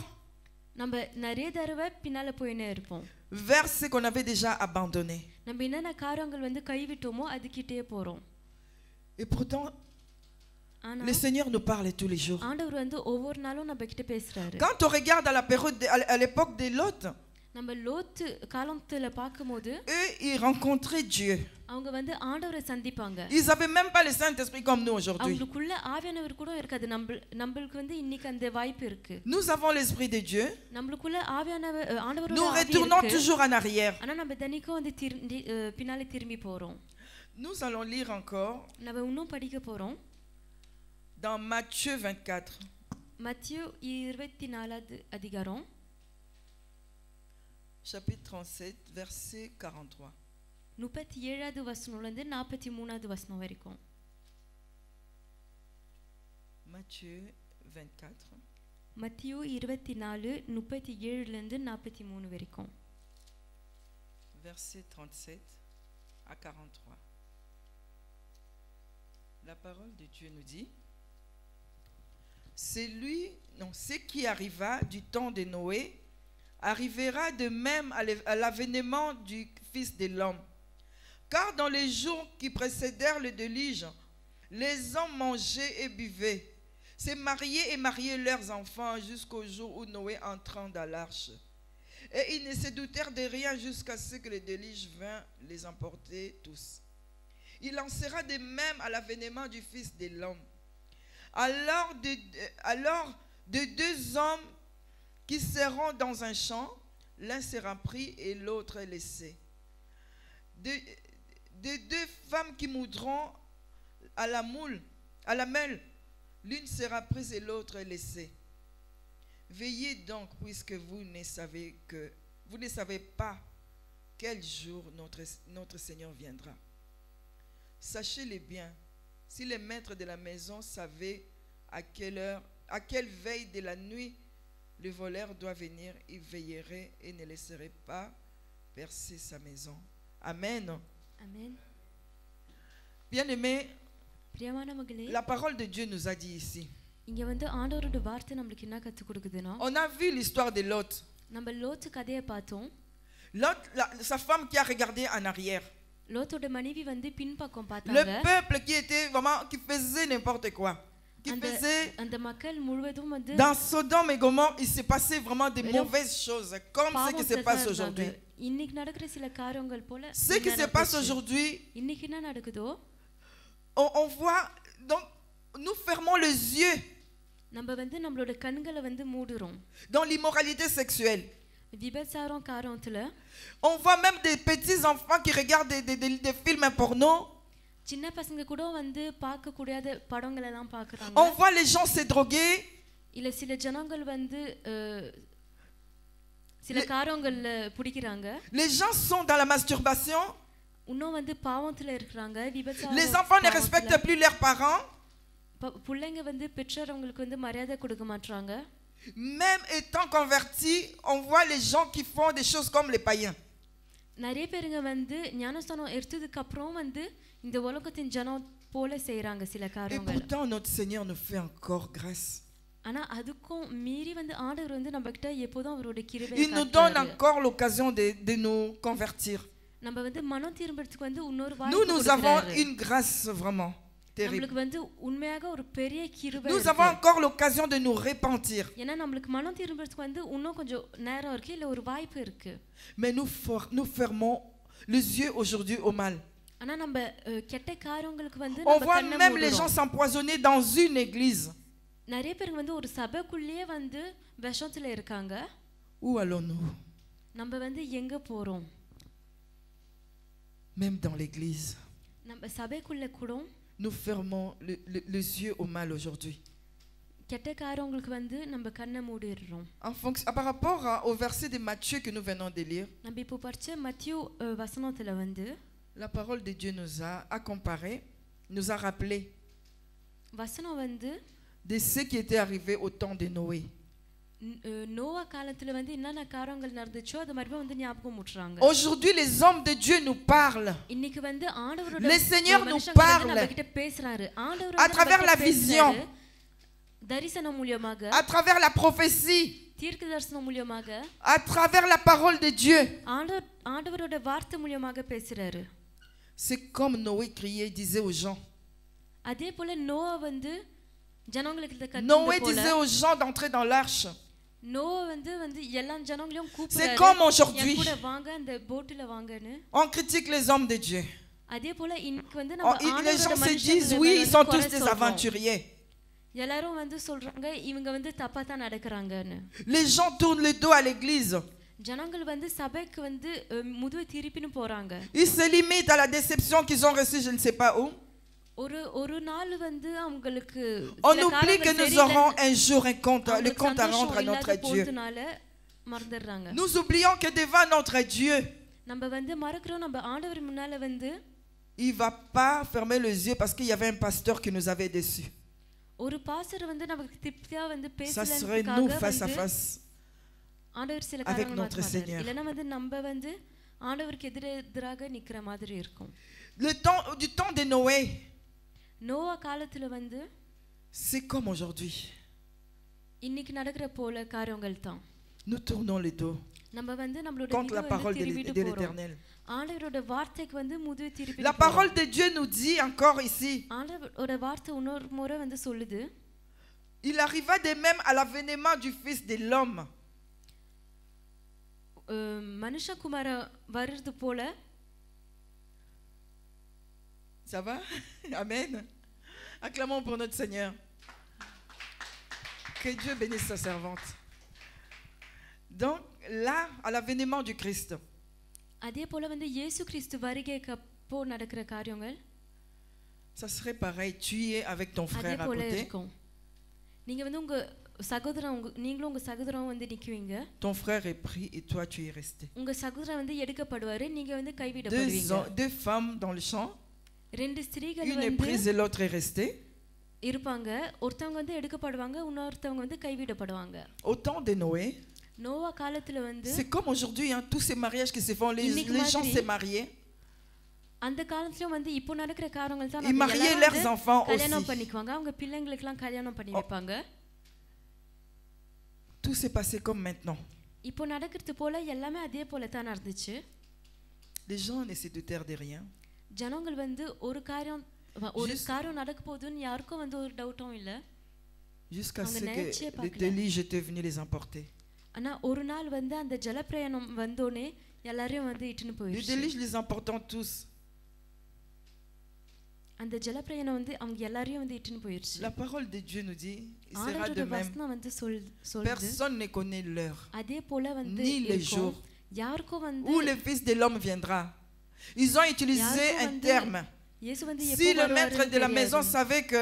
நம்ம நிறைய தடவை பின்னால போயினே இருப்போம், vers ce qu'on avait déjà abandonné. நம்ம என்னென்ன காரியங்கள் வந்து கைவிட்டோமோ அதுக்கிட்டே போறோம். Et pourtant le Seigneur nous parle tous les jours. ஆண்டவர் வந்து ஒவ்வொரு நாளும் நம்ம கிட்ட பேசுறாரு. Quand on regarde à la période à l'époque de Lot, நம்ம லோத் காலத்துல பாக்கும்போது eux ils rencontraient Dieu. அவங்க வந்து ஆண்டவரை சந்திப்பாங்க. Ils avaient même pas le Saint-Esprit comme nous aujourd'hui. அவங்களுக்குள்ள ஆவியானவர் கூட இருக்காது. நம்மளுக்கு வந்து இன்னைக்கு அந்த வாய்ப்பு இருக்கு. Nous avons l'esprit de Dieu. நம்மளுக்குள்ள ஆவியானவர் ஆண்டவரோட nous retournons toujours en arrière. ஆனா நம்ம தினக்கும் வந்து பின்னால திரும்பி போறோம். Nous allons lire encore நம்ம இன்னும் படிக்க போறோம். Dans Matthieu 24. மத்தேயு 24வது அதிகாரம் chapitre 37 verset 43. 37வது வசனம்ல இருந்து 43வது வசனம் வரைக்கும். Matthieu 24. மத்தேயு 24 37ல இருந்து 43 வரைக்கும். Verset 37 à 43. La parole de Dieu nous dit: ce qui arriva du temps de Noé arrivera de même à l'avènement du Fils de l'homme. Car dans les jours qui précédèrent le déluge, les hommes mangeaient et buvaient, se mariaient et mariaient leurs enfants jusqu'au jour où Noé entra dans l'arche. Et ils ne se doutèrent de rien jusqu'à ce que le déluge vint les emporter tous. Il en sera de même à l'avènement du Fils de l'homme. Alors de deux hommes qui seront dans un champ, l'un sera pris et l'autre laissé. De deux femmes qui moudront à la meule, l'une sera prise et l'autre laissée. Veillez donc, puisque vous ne savez pas quel jour notre Seigneur viendra. Sachez-le bien, si les maîtres de la maison savaient à quelle veille de la nuit le voleur doit venir, il veillerait et ne laisserait pas percer sa maison. Amen. Amen. Bien-aimés, பிரியமானவர்களே, la parole de Dieu nous a dit ici. இங்க வந்து ஆண்டவரோட வார்த்தை நம்மளுக்கு என்ன கத்து கொடுக்குதுன்னா, On a vu l'histoire de Lot. நம்ம லோத்து கதையை பார்த்தோம். Lot, sa femme qui a regardé en arrière. லோத்தோட மனைவி வந்து பின்பக்கம் Le பார்த்தாங்க. peuple qui était vraiment, qui faisait n'importe quoi. Qui faisait, அந்த மக்கள் முழுவதும் வந்து dans Sodome et Gomorrhe, il s'est passé vraiment des mauvaises choses, comme ce qui se passe aujourd'hui. இன்னைக்கு நடக்கிற சில காரியங்கள் போல Ce qui se passe aujourd'hui, இன்னைக்கு என்ன நடக்குதோ, on voit, donc nous fermons les yeux நம்ம வந்து நம்மளோட கண்களை வந்து மூடுறோம். dans l'immoralité sexuelle. விபச்சாரம் காரியத்துல On voit même des petits enfants qui regardent des films porno. சின்ன பசங்க கூட வந்து பார்க்க கூடாத படங்கள் எல்லாம் பார்க்கறாங்க. On voit les gens se droguer. இல்ல சில ஜனங்கள் வந்து சில காரியங்கள்ல பிடிக்கிறாங்க. Les gens sont dans la masturbation. இன்னும் வந்து பாவத்துல இருக்காங்க. விபச்சாரம். Les enfants ne respectent plus leurs parents. பிள்ளைங்க வந்து பெற்றோர்களுக்கு வந்து மரியாதை கொடுக்க மாட்டாங்க. Même étant convertis, on voit les gens qui font des choses comme les païens. நிறைய பேருங்க வந்து ஞானஸ்தானம் எடுத்ததுக்கு அப்புறம் வந்து இந்த உலகத்தின் ஜனம் போல செய்றாங்க சில Et காரியங்கள். pourtant notre Seigneur nous fait encore grâce. ஆனா அதுக்கும் மீறி வந்து ஆண்டவர் வந்து நம்மகிட்ட எப்போதும் அவரோட கிருபையை Il nous donne காட்டுறாரு. encore l'occasion de nous convertir. நம்ம வந்து மனம் திரும்பறதுக்கு வந்து இன்னொரு Nous வாய்ப்பு avons கொடுக்கிறாரு. une grâce vraiment terrible. நம்மளுக்கு வந்து உண்மையாக ஒரு பெரிய கிருபை Nous avons இருக்கு. encore l'occasion de nous repentir. ஏன்னா நம்மளுக்கு மனம் திரும்பறதுக்கு வந்து இன்னும் கொஞ்சம் நேரம் இருக்கு, இல்ல ஒரு வாய்ப்பு இருக்கு. Mais nous fermons les yeux aujourd'hui au mal. ஆனா நம்ம கெட்ட காரியங்களுக்கு வந்து On நம்ம voit கண்ணை même les gens மூடுறோம். s'empoisonner dans une église. நிறைய பேர் வந்து ஒரு சபைக்குள்ளேயே வந்து விஷத்துல இருக்காங்க. Où allons-nous? நம்ம வந்து எங்க போறோம்? Même dans l'église, நம்ம சபைக்குள்ள கூட nous fermons les yeux au mal aujourd'hui. கெட்ட காரியங்களுக்கு வந்து நம்ம கண்ணை மூடிடுறோம். Par rapport au verset de Matthieu que nous venons de lire, நம்ம இப்போ படிச்ச மத்திய வசனத்துல வந்து la parole de Dieu nous a comparé, nous a rappelé வசனம் வந்து de ce qui était arrivé au temps de Noé. Noah காலத்துல வந்து என்னென்ன காரியங்கள் நடந்துச்சோ அது மாதிரி வந்து ஞாபகம் மூட்றாங்க. Aujourd'hui, les hommes de Dieu nous parlent. இன்னைக்கு வந்து ஆண்டவரோட Le Seigneur nous parle நம்மகிட்ட பேசுறாரு. ஆண்டவர் à travers la vision, தரிசனம் மூலமாக, à travers la prophétie, தீர்க்கதரிசனம் மூலமாக, à travers la parole de Dieu. ஆண்டவரோட வார்த்தை மூலமாக பேசுறாரு. C'est comme Noé criait, disait aux gens. அதே போல நோவா வந்து ஜனங்களுக்கு Noé கத்துது disait போல aux gens d'entrer dans l'arche. Noah வந்து எல்லா ஜனங்களையும் C'est கூப்பிடுறாரு. comme aujourd'hui. கூட வாங்க அந்த போட்ல வாங்கன்னு. On critique les hommes de Dieu. அதே போல இன்னைக்கு வந்து நம்ம Les gens ஆண்டவரோட se disent, oui, ils sont tous des aventuriers. எல்லாரும் வந்து சொல்றாங்க இவங்க வந்து தப்பா தான் நடக்கறாங்கன்னு. Les gens tournent le dos à l'église. ஜனங்கள் வந்து சபைக்கு வந்து முதுவை திருப்பின்னு போறாங்க. Ils se limitent à la déception qu'ils ont reçue, je ne sais pas où. ஒரு நாள் வந்து அவங்களுக்கு On oublie que nous aurons un jour le compte à rendre à notre Dieu. மறந்துடுறாங்க. Nous oublions que devant notre Dieu, நம்ம வந்து மறக்கிறோம் நம்ம ஆண்டவர் முன்னால வந்து il va pas fermer les yeux parce qu'il y avait un pasteur qui nous avait déçus. ஒரு பாஸ்டர் வந்து நமக்கு திருப்தியா வந்து Ça serait nous face à பேசலன்றதுக்காக face ஆண்டவர் சில avec காரியங்கள் notre மாத்துவாரு. Seigneur. இல்லனா வந்து நம்ம வந்து ஆண்டவருக்கு எதிராக நிக்கிற மாதிரி இருக்கும். Du temps de Noé, Noah காலத்துல வந்து c'est comme aujourd'hui. இன்னைக்கு நடக்கிற போல காரியங்கள் தான். Nous tournons le dos நம்ம வந்து நம்மளோட contre la parole de l'Éternel. ஆண்டவரோட வார்த்தைக்கு வந்து முதுவை திருப்பி La parole de Dieu nous dit encore ici. ஆண்டவரோட வார்த்தை இன்னொரு முறை வந்து சொல்லுது. Il arriva de même à l'avènement du Fils de l'homme. மனுஷகுமார வருது போல. Ça va? Amen. Acclamons pour notre Seigneur. Que Dieu bénisse sa servante. Donc là, à l'avènement du Christ, அதே போல வந்து இயேசு கிறிஸ்து வருகைக்கு அப்போ நடக்கிற காரியங்கள் ça serait pareil. Tu y es avec ton அதே frère à போல côté. இருக்கும். நீங்க வந்து உங்க சகோதரன் நீங்களும் உங்க சகோதரன் வந்து நிக்குவீங்க. Ton frère est pris et toi tu es resté. உங்க சகோதரன் வந்து எடுக்கப்படுவாரு, நீங்க வந்து கைவிடப்படுவீங்க. Deux femmes dans le champ. ரெண்டு ஸ்திரீகள் Une est prise et l'autre est restée. இருப்பாங்க. ஒருத்தவங்க வந்து எடுக்கப்படுவாங்க, இன்னொருத்தவங்க வந்து கைவிடப்படுவாங்க. Au temps de Noé, Noah காலத்துல வந்து c'est comme aujourd'hui, hein, tous ces mariages qui se font, les gens se mariaient. அந்த காலத்துலயும் வந்து இப்போ நடக்கிற காரியங்கள் தான் Ils mariaient leurs enfants கல்யாணம் aussi. பண்ணிக்குவாங்க, அவங்க பிள்ளைங்களுக்கு எல்லாம் கல்யாணம் பண்ணி வைப்பாங்க. Tout s'est passé comme maintenant. இப்போ நடக்கிறது போல எல்லாமே அதே போல தான் நடந்துச்சு. Les gens ne se doutèrent de rien. ஜனங்கள் வந்து ஒரு காரியம் நடக்க போகுதுன்னு யாருக்கும் வந்து ஒரு டவுட்டும் இல்ல. Jusqu'à ce que le déluge était venu les emporter. ஆனா ஒரு நாள் வந்து அந்த ஜலப்பிரயாணம் வந்தோனே எல்லாரையும் வந்து இட்டுன்னு Le போயிடுச்சு. déluge les emportant tous. அந்த ஜலப்பிரயாணம் வந்து அவங்க எல்லாரையும் வந்து இட்டுன்னு போயிடுச்சு. La parole de Dieu nous dit, il sera de ஆண்டவருடைய même. வசனம் வந்து சொல்லுது. Personne ne connaît l'heure, அதே போல வந்து ni les jours, யாருக்கும் வந்து où le Fils de l'homme viendra. Ils ont utilisé un terme. இயேசு வந்து Si le maître de la maison savait que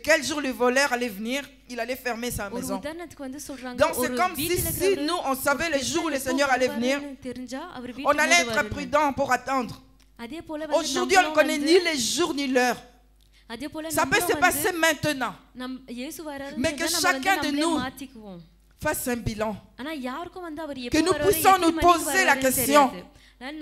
quel jour le voleur allait venir, il allait fermer sa ஒரு maison. உதாரணத்துக்கு வந்து சொல்றாங்க. Donc c'est comme si nous on savait le jour où le Seigneur allait venir, தெரிஞ்சா அவர் on வீட்டுக்கு allait être வருவாரு. prudent pour attendre. அதே போல வந்து Aujourd'hui on ne connaît ni les jours ni l'heure. அதே போல Ça peut se passer maintenant. இயேசு வராரு, Mais que chacun de nous மாத்திக்குவோம். fasse un bilan. ஆனா யாருக்கும் வந்து அவர் Que எப்போ nous வராரு, puissions nous எப்படி poser la வராருன்னு question. தெரியாது.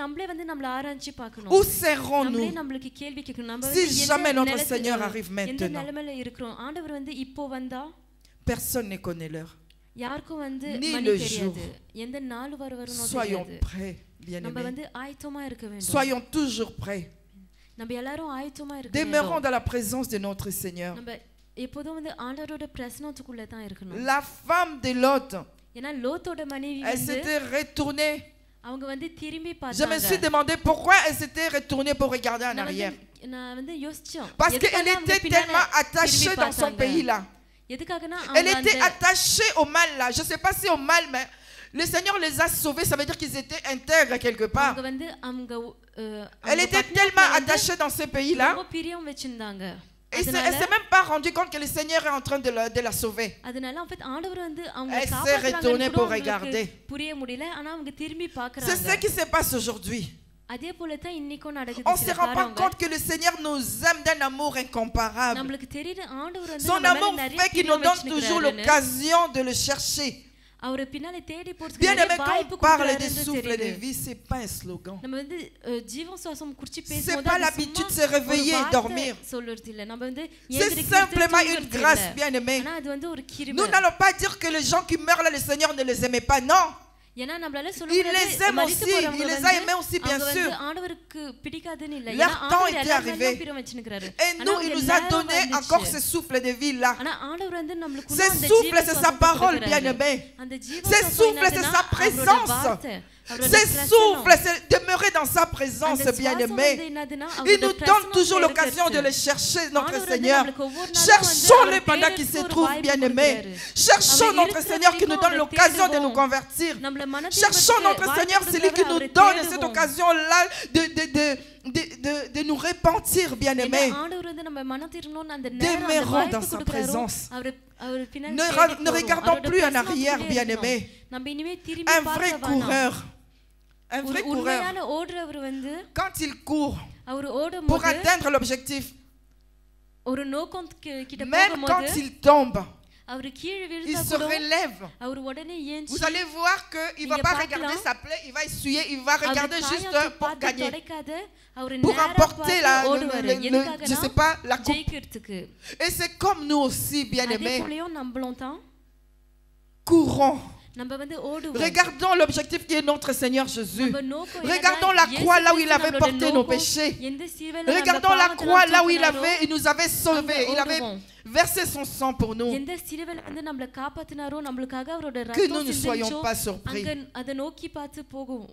நம்மளே வந்து நம்மள ஆராய்ச்சி பார்க்கணும். Où serons-nous நம்மளே நம்மளுக்கு கேள்வி கேட்கணும். நம்ம si வந்து jamais எந்த notre நிலைமையில- Seigneur arrive எந்த maintenant? நிலைமையில இருக்கிறோம். ஆண்டவர் வந்து இப்போ வந்தா Personne ne connaît l'heure. யாருக்கும் வந்து Ni மணி le தெரியாது. எந்த நாள் வரும்னு Soyons தெரியாது. prêts, நம்ம bien-aimés. வந்து ஆயத்தமா இருக்க வேண்டும். Soyons toujours prêts. நம்ம எல்லாரும் ஆயத்தமா இருக்க Demeurons வேண்டும். dans la présence de notre Seigneur. நம்ம எப்போதும் வந்து ஆண்டவரோட பிரசன்னத்துக்குள்ள தான் இருக்கணும். La femme de Lot, ஏன்னா லோத்தோட மனைவி elle வந்து s'était retournée. அவங்க வந்து திரும்பி Je me பார்த்தாங்க. suis demandé pourquoi elle s'était retournée pour regarder en arrière. நான் வந்து யோசிச்சேன். Parce qu'elle était tellement attachée dans son pays là. எதுக்காகனா Elle était attachée au mal là. Je ne sais pas si au mal, mais le Seigneur les a sauvés. Ça veut dire qu'ils étaient intègres quelque part. அவங்க வந்து அவங்க Elle était tellement attachée dans ce pays là. ரொம்ப பிரியம் வச்சிருந்தாங்க. Et elle s'est même pas rendu compte que le Seigneur est en train de la sauver. அதனால en fait ஆண்டவர் வந்து அவங்க Elle s'est retournée pour regarder. புரிய முடியல. ஆனா அவங்க திரும்பி C'est பார்க்கறாங்க. ce qui se passe aujourd'hui. அதே போல தான் இன்னைக்கும் நடக்குது. On ne se rend pas compte que le Seigneur nous aime d'un amour incomparable. நமக்கு தெரியுது ஆண்டவர் வந்து Son நம்ம amour மேல நிறைய fait qu'il nous donne toujours l'occasion de le chercher. அவரை பின்னால தேடி போறதுக்கு Bien நிறைய aimé, quand வாய்ப்பு on parle de கொடுக்கறாருன்னு souffle de தெரியுது. vie, c'est pas un slogan. நம்ம வந்து ஜீவன் சுவாசம் குடிச்சு C'est பேசும்போது pas அது l'habitude de சும்மா se réveiller et ஒரு dormir. வார்த்தை சொல்றது இல்ல. நம்ம வந்து C'est எழுந்திருக்கிறது, simplement une தூங்குறது grâce, இல்ல. bien aimé. ஆனா அது வந்து ஒரு கிருபை. Nous n'allons pas dire que les gens qui meurent là, le Seigneur ne les aimait pas. Non. ஏன்னா நம்மளால சொல்ல Il முடியாது, les aime மரித்து aussi, போறவங்க il les வந்து a aimés aussi, bien அவங்க sûr. வந்து ஆண்டவருக்கு பிடிக்காதுன்னு இல்ல. Leur ஏன்னா temps ஆண்டவர் était எல்லாரும் arrivé. மேல பிரியம் வச்சிருக்காரு. Et nous, il nous a donné encore ce souffle de vie là. ஆனா ஆண்டவர் வந்து நமக்கு Ce souffle, c'est sa parole, bien aimé. அந்த ஜீவ Ce சுவாசம் souffle, c'est என்னதுன்னா sa présence. அவரோட வார்த்தை, அவரோட Ce பிரசன்னம். souffle, c'est demeurer dans sa présence, அந்த bien சுவாசம் வந்து aimé. என்னதுன்னா Il அவரோட nous donne பிரசன்னம் toujours இருக்கிறது. l'occasion de le chercher, notre ஆண்டவர் வந்து Seigneur. நம்மளுக்கு ஒவ்வொரு நாளும் வந்து Cherchons-le அவரை pendant qu'il se தேடுறதுக்கு ஒரு trouve, வாய்ப்பு bien aimé. கொடுக்கிறாரு. Cherchons அவர் notre இருக்கிற Seigneur qui nous வரைக்கும் donne அவரை l'occasion de nous தேடுவோம். convertir. நம்மள மனதில் Cherchons பற்றி notre வாய்ப்பு Seigneur, c'est lui qui கொடுக்கிறாரு, nous அவரை donne cette தேடுவோம். occasion-là de nous repentir, bien aimé. ஏன்னா ஆண்டவர் வந்து நம்ம மனம் திரும்பணும்னு அந்த நேரம், அந்த Demeurons வாய்ப்பு dans sa கொடுக்கிறாரோ, présence. அவர் பின்னாடி Ne தேடி போறோம். regardons அவரோட plus en பிரசன்னத்துக்குள்ளே arrière, bien இருக்கணும். aimé. நம்ம இனிமே திரும்பி Un vrai பார்க்க வேணாம். coureur. Un ஒரு vrai coureur. உண்மையான ஓடுறவர் வந்து Quand il court அவர் pour ஓடும்போது atteindre l'objectif, ஒரு நோக்கம் கிட்ட même போகும்போது quand il tombe, அவர் கீழே il விழுந்தா se கூட relève. அவர் உடனே ஏஞ்சி Vous allez voir qu'il ne va நீங்க pas பார்க்கலாம். regarder sa plaie, il va essuyer, il va regarder அவர் juste காயத்தை pour பார்த்து gagner, தொடைக்காத, அவர் pour நேரா remporter பார்த்து ஓடுவாரு. je எதுக்காகனா, sais pas, la coupe. ஜெயிக்கிறதுக்கு. Et c'est comme nous aussi, bien அதே aimés. போலயும் நம்மளும் தான் Courons. நம்ம வந்து ஓடுவோம். Regardons l'objectif qui est notre Seigneur Jésus. நம்ம நோக்கம் Regardons என்னன்னா, la croix là où இயேசு il avait நம்மளோட porté nos நோக்கம், péchés. எந்த சிலுவையில நம்ம Regardons la பாவத்தை croix là où தூக்கினாரோ, il nous avait sauvés. Il avait ஓடுவோம். versé son sang pour nous. எந்த சிலுவையில வந்து நம்மள காப்பாத்தினாரோ, நம்மளுக்காக அவரோட Que nous ரத்தம் ne soyons சிந்திச்சோ, pas surpris அங்க அதை நோக்கி பார்த்து போகும்.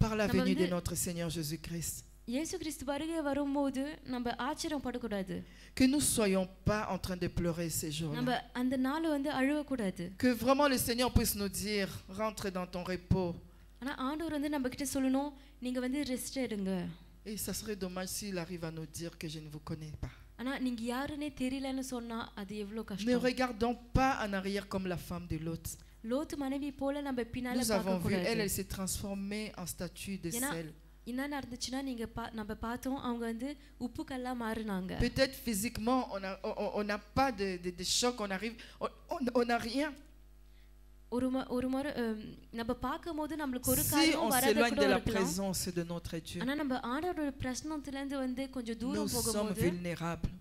par la நம்ம venue de வந்து notre Seigneur Jésus-Christ. இயேசு கிறிஸ்து வருகை வரும்போது நம்ம ஆச்சரியப்படக்கூடாது. Que nous ne soyons pas en train de pleurer ces jours-là. நம்ம அந்த நாள் வந்து அழுவக்கூடாது. Que vraiment le Seigneur puisse nous dire, rentre dans ton repos. ஆனா ஆண்டவர் வந்து நம்ம கிட்ட சொல்லணும், நீங்க வந்து ரெஸ்ட் எடுங்க. Et ça serait dommage s'il arrive à nous dire que je ne vous connais pas. ஆனா நீங்க யாருன்னே தெரியலன்னு சொன்னா அது எவ்வளவு Ne கஷ்டம். regardons pas en arrière comme la femme de Lot. லோத்து மனைவி போல நம்ம பின்னால Nous avons பார்க்க vu, elle கூடாது. s'est transformée en statue de ஏன்னா sel. என்ன நடந்துச்சுன்னா நீங்க நம்ம பார்த்தோம், அவங்க வந்து உப்பு கல்லா மாறினாங்க. Peut-être physiquement, on n'a pas de choc, on arrive, on n'a rien. ஒரு முறை நம்ம பார்க்கும்போது நம்மளுக்கு ஒரு Si காரியம் on வராத s'éloigne கூட de la இருக்கலாம். présence de notre Dieu, ஆனா நம்ம ஆண்டவரோட பிரசன்னத்துல இருந்து வந்து கொஞ்சம் nous தூரம் sommes போகும்போது vulnérables.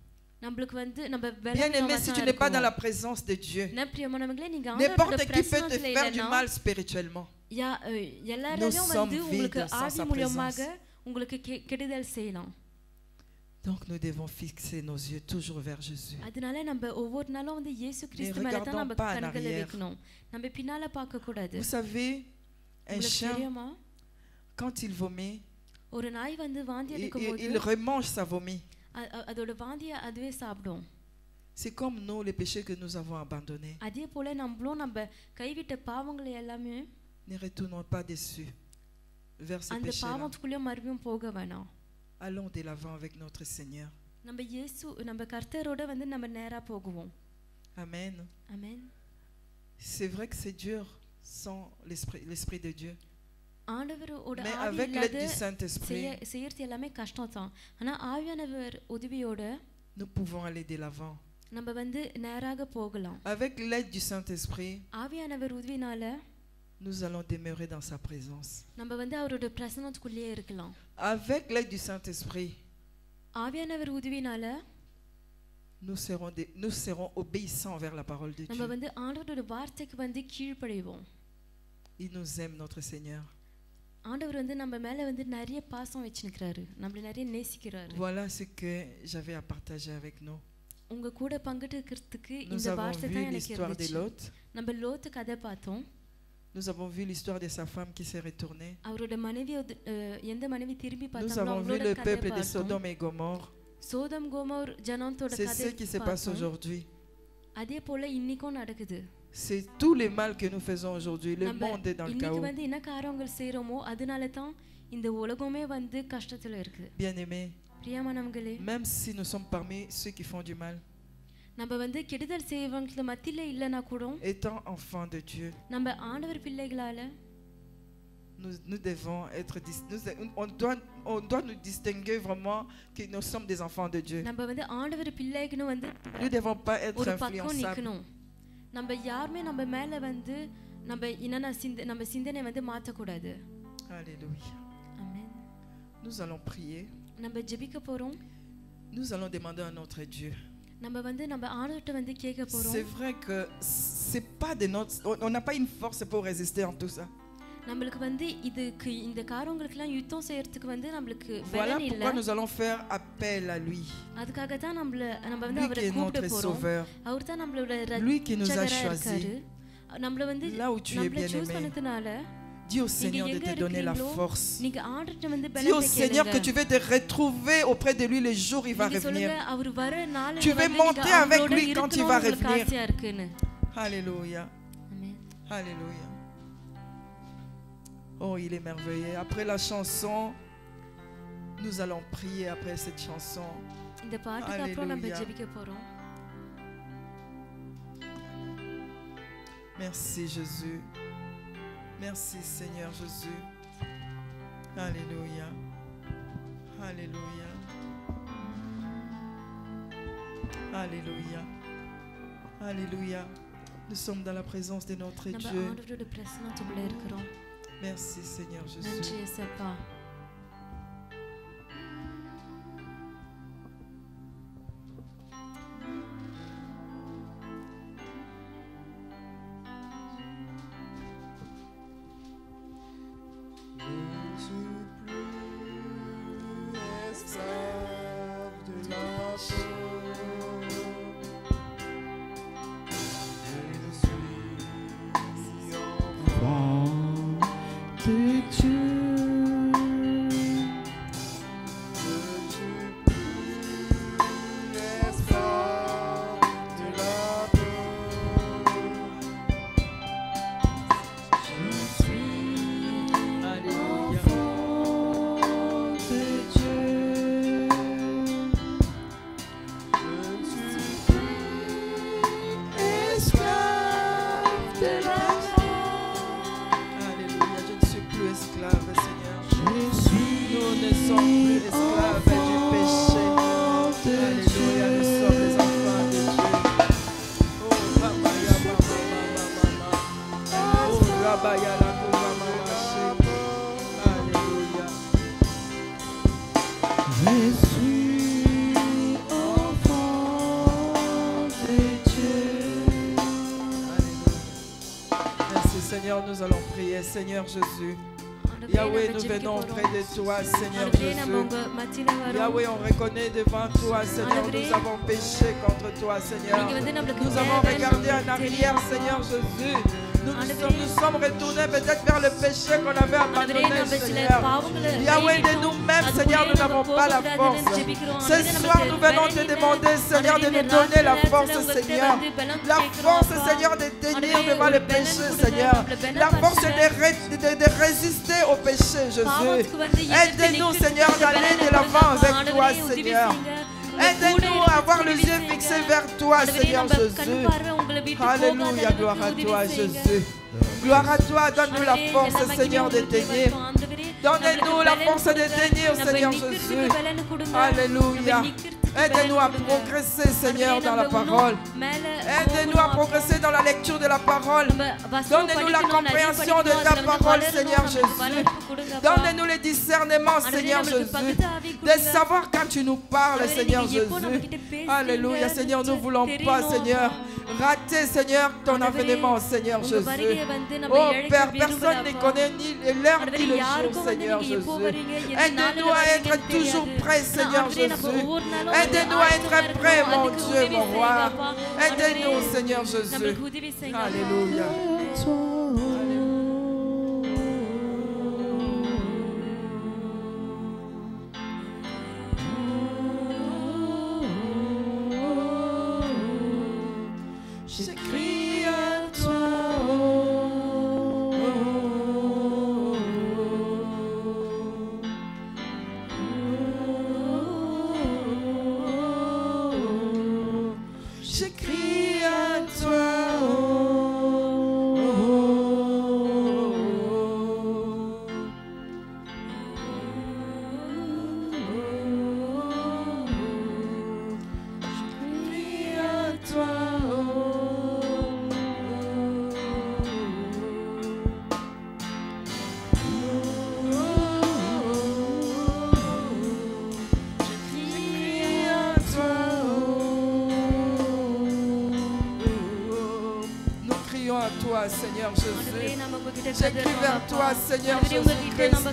நம்மளுக்கு வந்து நம்ம Bien aimé, si tu n'es pas dans la présence de Dieu, பிரியமானவங்களே, நீங்க ஆண்டவரோட n'importe qui peut te பிரசன்னத்துல faire du இல்லைன்னா mal spirituellement. எல்லாரும் Nous வந்து sommes உங்களுக்கு vides sans ஆவி sa மூலமாக உங்களுக்கு கெடுதல் செய்யலாம். Donc nous devons fixer nos yeux toujours vers Jésus. அதனால நம்ம ஒவ்வொரு நாளும் வந்து இயேசு கிறிஸ்து மேல தான் நம்ம கண்களை வைக்கணும். நம்ம பின்னால பார்க்க கூடாது. Vous savez, un chien, தெரியுமா, quand il vomit, ஒரு நாய் வந்து வாந்தி எடுக்கும்போது il remange sa vomi. அதோட வாந்தியை அதுவே சாப்பிடும். C'est comme nous, les péchés que nous avons abandonnés. அதே போல நம்மளும் நம்ம கைவிட்ட பாவங்களை எல்லாமே Ne retournons pas dessus, vers ces அந்த péchés-là. பாவத்துக்குள்ள மறுபடியும் போக வேணாம். Allons de l'avant avec notre Seigneur. நம்ம இயேசு நம்ம கர்த்தரோட வந்து நம்ம நேரா போகுவோம். Amen. ஆமென். C'est vrai que c'est dur sans l'esprit de Dieu. ஆண்டவரோட Mais ஆவி avec l'aide இல்லாத du Saint-Esprit, செய்யறது எல்லாமே கஷ்டம் தான். ஆனா ஆவியானவர் உதவியோட nous pouvons aller de l'avant. நம்ம வந்து நேராக போகலாம். Avec l'aide du Saint-Esprit, ஆவியானவர் உதவினால nous allons demeurer dans sa présence. நம்ம வந்து அவரோட பிரசன்னத்துக்குள்ளே இருக்கலாம். Avec l'aide du Saint-Esprit, ஆவியானவர் உதவினால nous serons obéissants envers la parole de நம்ம Dieu. வந்து ஆண்டவரோட வார்த்தைக்கு வந்து கீழ்ப்படிவோம். Il nous aime, notre Seigneur. ஆண்டவர் வந்து நம்ம மேல வந்து நிறைய பாசம் வச்சிருக்காரு, நம்மள நிறைய நேசிக்கிறாரு. Voilà ce que j'avais à partager avec nous. உங்க கூட பங்கிட்டுக்கிறதுக்கு Nous இந்த avons வார்த்தை vu தான் எனக்கு l'histoire de இருந்துச்சு. Lot. நம்ம லோத்து கதை பார்த்தோம். Nous avons vu l'histoire de sa femme qui s'est retournée. அவரோட மனைவி எந்த மனைவி திரும்பி Nous பார்த்தாங்களோ avons vu அவங்களோட le கதை peuple de பார்த்தோம். Sodome et Gomorre. சோதம் கோமோர் ஜனத்தோட C'est கதை ce qui se passe பார்த்தோம். aujourd'hui. அதே போல இன்னைக்கும் நடக்குது. C'est tout le mal que nous faisons aujourd'hui. Le நம்ம monde est dans le இன்னைக்கு chaos. வந்து என்ன காரியங்கள் செய்றோமோ அதனால தான் இந்த உலகமே வந்து கஷ்டத்துல இருக்கு. Bien-aimés, பிரியமானவங்களே, même si nous sommes parmi ceux qui font du mal, நம்ம வந்து கெடுதல் செய்வங்கள மத்தியில இல்லனா கூட étant enfants de Dieu, நம்ம ஆண்டவர் பிள்ளைகளால nous devons être on doit nous distinguer vraiment que nous sommes des enfants de Dieu. நம்ம வந்து ஆண்டவர் பிள்ளைக்குன்னு வந்து Nous ne devons pas être ஒரு பக்கம் influençables. நிக்கணும். நம்ம யாருமே நம்ம மேல வந்து நம்ம சிந்தனை வந்து மாத்த கூடாது. Alléluia. ஆமென். Nous allons prier. நம்ம ஜெபிக்க போறோம். Nous allons demander à notre Dieu. நம்ம வந்து நம்ம ஆண்டவர்ட்ட வந்து கேட்க போறோம். C'est vrai que c'est pas de notre on n'a pas une force pour résister en tout ça. நமக்கு வந்து இந்த காரியங்களுக்கெல்லாம் யுத்தம் செய்யறதுக்கு வந்து நமக்கு Voilà பலன் இல்ல. pourquoi nous allons faire appel à lui. அதுக்காக தான் நம்ம வந்து Lui அவரை qui est கூப்பிட notre போறோம். sauveur. அவர் தான் நம்மளோட Lui qui nous a ரட்சகரா choisis. இருக்காரு. நம்மள வந்து Là où tu es நம்மள bien சூஸ் aimé. பண்ணதுனால Dis au Seigneur de te donner la force. நீங்க ஆண்டவர்ட்ட வந்து Dis au பலத்தை Seigneur que கேளுங்க. tu veux te retrouver auprès de lui le jour où il va நீங்க revenir. சொல்லுங்க அவர் வர நாள் Tu veux monter avec lui quand il va revenir. இருக்குன்னு. Alléluia. ஆமென். Alléluia. Oh, il est merveilleux. Après la chanson, nous allons prier après cette chanson. இந்த பாட்டுக்கு அப்புறம் நம்ம Alléluia. ஜெபிக்க போறோம். Merci Jésus. Merci Seigneur Jésus. Alléluia. Alléluia. Alléluia. Alléluia. Nous sommes dans la présence de notre நம்ம Dieu. ஆண்டவரோட பிரசன்னத்துக்குள்ள இருக்கிறோம். Merci Seigneur Jésus. நன்றி இயேசப்பா. De Dieu. esclaves du péché. Alléluia, nous sommes les enfants de Dieu. Oh, Rabaya, oh, Rabaya, la Kourama, Alléluia. Je suis enfant de Dieu. Merci Seigneur, nous allons prier. Seigneur Jésus, Yahweh, nous venons auprès de toi, Seigneur Jésus. Yahweh, on reconnaît devant toi, Seigneur, nous avons péché contre toi, Seigneur. Nous avons regardé en arrière, Seigneur Jésus. Nous sommes retournés peut-être vers le péché qu'on avait abandonné, Seigneur. Yahweh, de nous-mêmes, Seigneur, nous n'avons pas la force. Ce soir, nous venons te demander, Seigneur, de nous donner la force, Seigneur. La force, Seigneur, de tenir devant le péché, Seigneur. La force de résister au péché, Jésus. Aide-nous, Seigneur, d'aller de l'avant avec toi, Seigneur. Aide-nous à avoir les yeux fixés vers toi, Seigneur Jésus. Alléluia, gloire à toi, Jésus. Gloire à toi, donne-nous la force, Seigneur, de tenir. Donnez-nous la force de tenir, Seigneur Jésus. Alléluia. Aide-nous à progresser, Seigneur, dans la parole. Aide-nous à progresser dans la lecture de la parole. Donne-nous la compréhension de ta parole, Seigneur Jésus. Donne-nous le discernement, Seigneur Jésus. De savoir quand tu nous parles, Seigneur Jésus. Alléluia, Seigneur, nous ne voulons pas, Seigneur, rater, Seigneur, ton avènement, Seigneur Jésus. Oh Père, personne ne connaît ni l'heure ni le jour, Seigneur Jésus. Aide-nous à être toujours prêts, Seigneur Jésus. Aide-nous à être prêts, mon Dieu, mon roi. Aide-nous, Seigneur Jésus. Alléluia. Je crie à toi, je crie à toi, Seigneur Jésus. J'écris vers toi, Seigneur Jésus-Christ.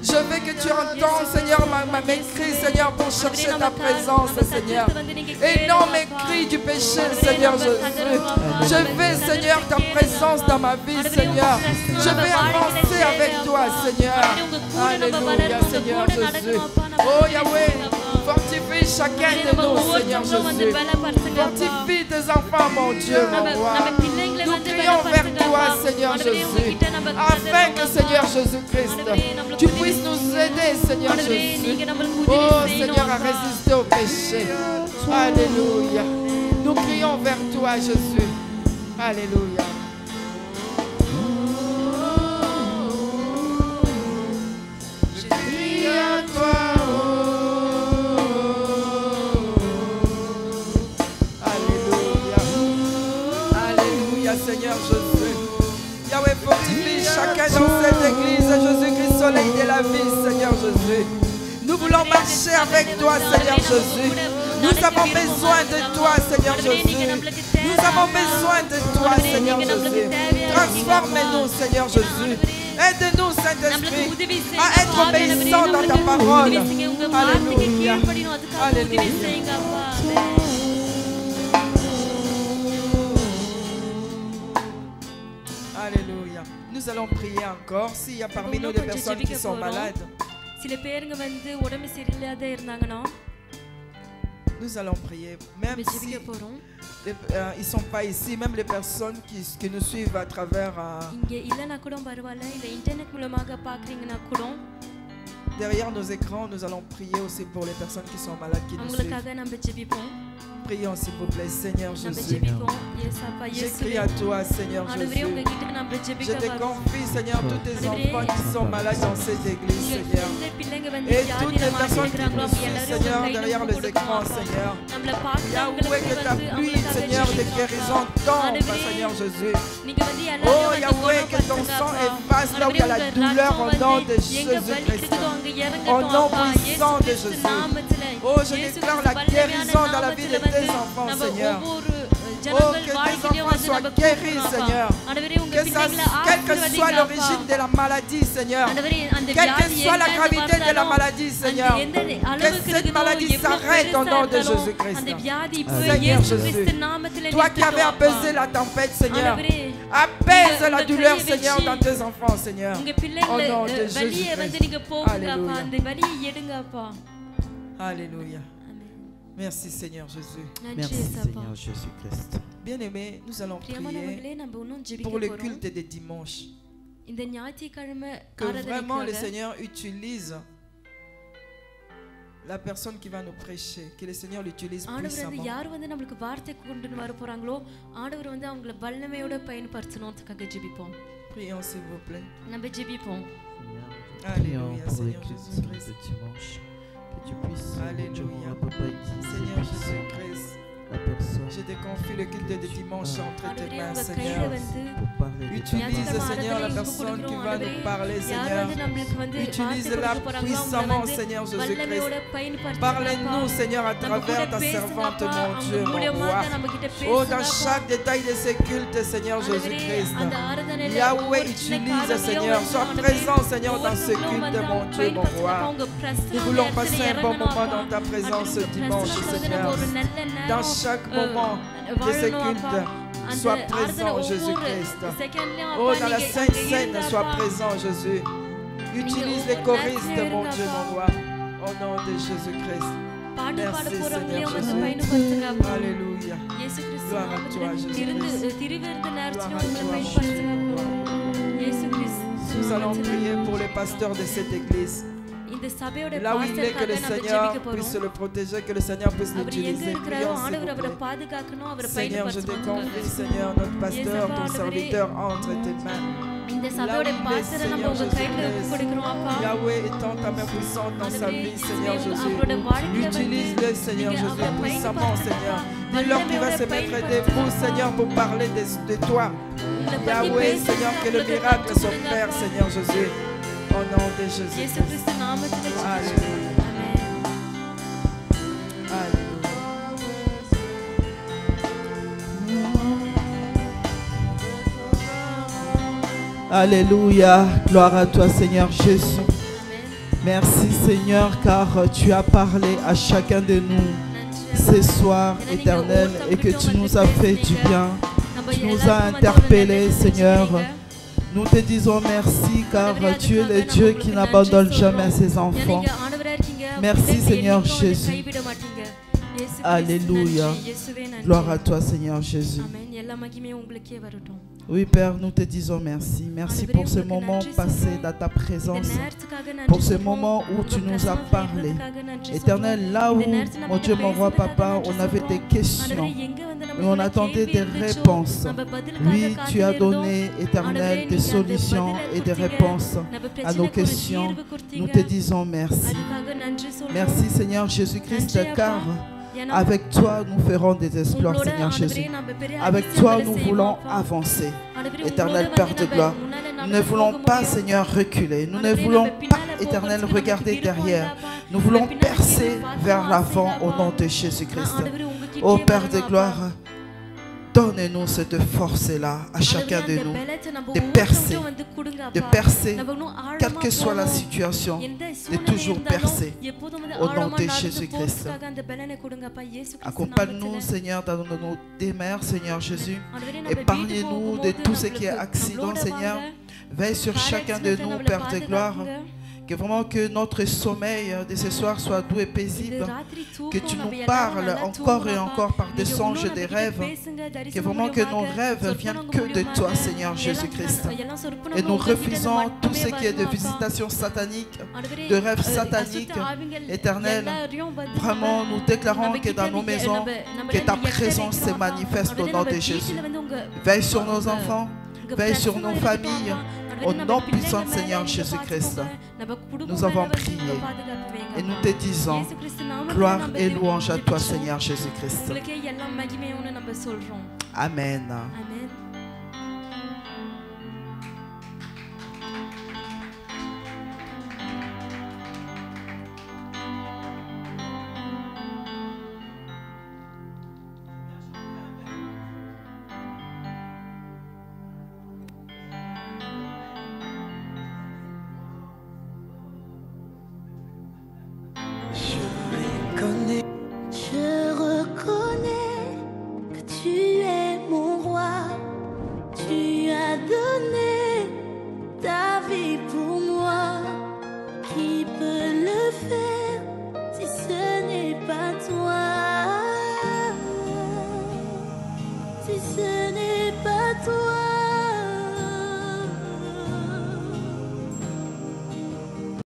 Je veux que tu entends, Seigneur, mes cris, Seigneur, pour chercher ta présence, Seigneur. Et non mes cris du péché, Seigneur Jésus. Je veux, Seigneur, ta présence dans ma vie, Seigneur. Je vais avancer avec toi, Seigneur. Alléluia, Seigneur Jésus. Oh Yahweh, fortifie chacun de nous, Seigneur Jésus. Fortifie tes enfants, mon Dieu, mon roi. Nous prions vers toi, Seigneur Jésus, afin que, Seigneur Jésus-Christ, tu puisses nous aider, Seigneur Jésus. Oh, Seigneur, à résister au péché. Alléluia. Nous prions vers toi, Jésus. Alléluia. Je crie à toi. Seigneur Jésus, Yahweh, fortifie chacun dans cette église, Jésus-Christ, soleil de la vie, Seigneur Jésus. Nous voulons marcher avec toi, Seigneur Jésus. Nous avons besoin de toi, Seigneur Jésus. Nous avons besoin de toi, Seigneur Jésus. Transforme-nous, Seigneur Jésus. Aide-nous, Saint-Esprit, à être obéissants dans ta parole. Alléluia. Alléluia. Alléluia. Nous allons prier encore. S'il y a parmi nous des personnes qui sont malades, nous allons prier. Même si ils ne sont pas ici, même les personnes qui nous suivent à travers derrière nos écrans, nous allons prier aussi pour les personnes qui sont malades, qui nous suivent. Prions s'il vous plaît, Seigneur நம்ம Jésus. ஜெபிப்போம் ஏசப்பா Je இயேசுவே crie à toi, Seigneur ஆண்டவரே Jésus. உங்ககிட்ட நம்ம Je ஜெபிக்க te வரோம் confie, Seigneur, tous tes enfants qui sont malades dans cette église, Seigneur. எந்த பிள்ளைங்க வந்து Et toutes வியாதியில les personnes qui மாட்டிருக்கிறாங்களோ nous அவங்க suivent, எல்லாரும் Seigneur, உங்க கையில derrière ஒப்பு les கொடுக்கிறோம் écrans, அப்பா. Seigneur. நம்மள Yahweh, பார்க்கிறவங்களுக்கு que ta வந்து pluie, அவங்களுக்காக Seigneur, de ஜெபிக்கிறோம் guérison அப்பா. tombe, ஆண்டவரே, Seigneur Jésus. நீங்க வந்து Oh எல்லாரையும் வந்து Yahweh, que ton குணப்படுத்துங்க sang அப்பா. efface là où il y a la ஆண்டவரே, உங்க douleur ரத்தம் au nom de வந்து எங்க Jésus-Christ. வலிக்குதோ அங்க Au இறங்கட்டும் nom அப்பா. puissant de இயேசு கிறிஸ்து Jésus. நாமத்திலே, Oh, je இயேசு déclare கிறிஸ்து la வல்லமையான guérison dans la vie de நாமத்திலே tes வந்து enfants, நம்ம Seigneur. ஒவ்வொரு Oh, ஜனங்கள் que tes வாழ்க்கையிலும் enfants வந்து soient நம்ம guéris, கூப்பிடணும் Seigneur. அப்பா. ஆண்டவரே, உங்க Que ça, பிள்ளைகளை quelle que soit ஆசீர்வதிங்க l'origine அப்பா. de la maladie, Seigneur. ஆண்டவரே, அந்த Quelle que வியாதி soit la எங்கிருந்து gravité de la வந்தாலும், maladie, அந்த Seigneur. எந்த Que அளவுக்கு cette இருக்குதோ, maladie எவ்வளவு s'arrête au பெருசா nom de இருந்தாலும், Jésus-Christ. அந்த வியாதி இப்போ Seigneur இயேசு Jésus. கிறிஸ்து நாமத்திலே Toi qui avais நிற்கட்டும் apaisé அப்பா. la tempête, Seigneur. ஆண்டவரே, Apaise la உங்க douleur, கையை Seigneur, வச்சு dans tes enfants, Seigneur. உங்க Au பிள்ளைங்களை nom de வலியை வந்து Jésus-Christ. நீங்க போக்குங்க அப்பா. Alléluia. அந்த வலியை எடுங்க அப்பா. Alléluia. ஆமென். Merci, Seigneur Jésus. நன்றி Merci ஏசப்பா. Seigneur Jésus-Christ. Bien-aimés, nous allons பிரியமானவர்களே, prier நம்ம இன்னும் pour ஜெபிக்க le போறோம். culte des dimanches. இந்த ஞாயிற்றுக்கிழமை Que vraiment le ஆராதனைக்காக Seigneur utilise la personne qui va nous prêcher. Que le Seigneur l'utilise ஆண்டவர் வந்து puissamment. யார் வந்து நம்மளுக்கு வார்த்தை கொண்டு வர போறாங்களோ ஆண்டவர் வந்து அவங்கள வல்லமையோட பயன்படுத்தணும்ன்றதுக்காக ஜெபிப்போம். Prions s'il vous plaît. நம்ம ஜெபிப்போம். Seigneur, Alléluia, prions pour les Seigneur cultes Jésus-Christ. de dimanche. Que tu puisses, mon Dieu, Alléluia. mon papa, utiliser Seigneur puissamment Jésus-Christ, la personne je te confie le culte de dimanche entre tes ஆண்டவரே, mains, உங்க கையில Seigneur. வந்து pour parler de ta Utilise, parole. Seigneur, la personne qui va nous parler, யார் Seigneur. வந்து நம்மளுக்கு வந்து வார்த்தை Utilise-la கொடுக்க போறாங்களோ அவங்கள puissamment, வந்து Seigneur வல்லமையோட Jésus-Christ. பயன்படுத்தணும் Parlez-nous, Seigneur, à travers ta servante, mon Dieu, mon roi. Oh, dans chaque détail de ces cultes, Seigneur Jésus-Christ. Yahweh, utilise, Seigneur. Sois présent, Seigneur, dans ce culte, mon Dieu, mon roi. Nous voulons passer un bon moment dans ta présence ce dimanche, Seigneur. Dans chaque moment de ce culte, sois présent, Jésus-Christ. Oh, dans la Sainte Seine, sois présent, Jésus. Utilise les choristes, mon Dieu, mon roi. Au nom de Jésus-Christ. Merci, Seigneur Jésus. Alléluia. Gloire à toi, Nous allons prier pour les pasteurs de cette église. Là où il est, que le Seigneur puisse le protéger, que le Seigneur puisse l'utiliser. Prions, s'il vous plaît. Seigneur, je te confie, Seigneur, notre pasteur, ton serviteur, entre tes mains. இந்த சபையோட பாஸ்டரை நம்ம உங்க கையில ஒப்பு கொடுக்கிறோம் அப்பா. Yahweh étend ta main puissante dans sa vie, Seigneur Jésus. அவரோட வாழ்க்கையில Utilise-le, Seigneur Jésus, puissamment, Seigneur. Dis-leur qu'il va se mettre debout, Seigneur, pour parler de toi. Yahweh, Seigneur, que le miracle s'opère, Seigneur Jésus. Au nom de Jésus. இயேசு கிறிஸ்து நாமத்திலே Alléluia. ஆமென். Alléluia. Alléluia, gloire à toi Seigneur Jésus. Amen. Merci Seigneur car tu as parlé à chacun de nous ce soir éternel et que tu nous as fait du bien. Tu nous as interpellés Seigneur. Nous te disons merci car tu es le Dieu qui n'abandonne jamais ses enfants. Merci, Seigneur Jésus. Alléluia. Gloire à toi Seigneur Jésus. Oui Père, nous te disons merci. Merci pour ce moment passé dans ta présence. Pour ce moment où tu nous as parlé. Éternel, là où, mon Dieu, mon roi, papa, on avait des questions. Et on attendait des réponses. Oui, tu as donné, Éternel, des solutions et des réponses à nos questions. Nous te disons merci. Merci Seigneur Jésus-Christ, car avec toi, nous ferons des exploits, Seigneur Jésus. Avec toi, nous voulons avancer. Éternel Père de gloire, nous ne voulons pas, Seigneur, reculer. Nous ne voulons pas, Éternel, regarder derrière. Nous voulons percer vers l'avant au nom de Jésus-Christ. Ô Père de gloire, donne-nous cette force-là à chacun de nous, de percer, quelle que soit la situation, de toujours percer, au nom de Jésus-Christ. Accompagne-nous, Seigneur, dans nos demeures, Seigneur Jésus. Épargne-nous de tout ce qui est accident, Seigneur. Veille sur chacun de nous, Père de gloire. Que vraiment que notre sommeil de ce soir soit doux et paisible. Que tu nous parles encore et encore par des songes et des rêves. Que vraiment que nos rêves viennent que de toi, Seigneur Jésus-Christ. Et nous refusons tout ce qui est de visitation satanique, de rêves sataniques, éternels. Vraiment, nous déclarons que dans nos maisons, que ta présence se manifeste au nom de Jésus. Veille sur nos enfants, veille sur nos familles, au nom puissant de Seigneur Jésus-Christ. Nous avons prié et nous te disons gloire et louange à toi, Seigneur Jésus-Christ. Amen. Je reconnais que tu es mon roi. Tu as donné ta vie pour moi. Qui peut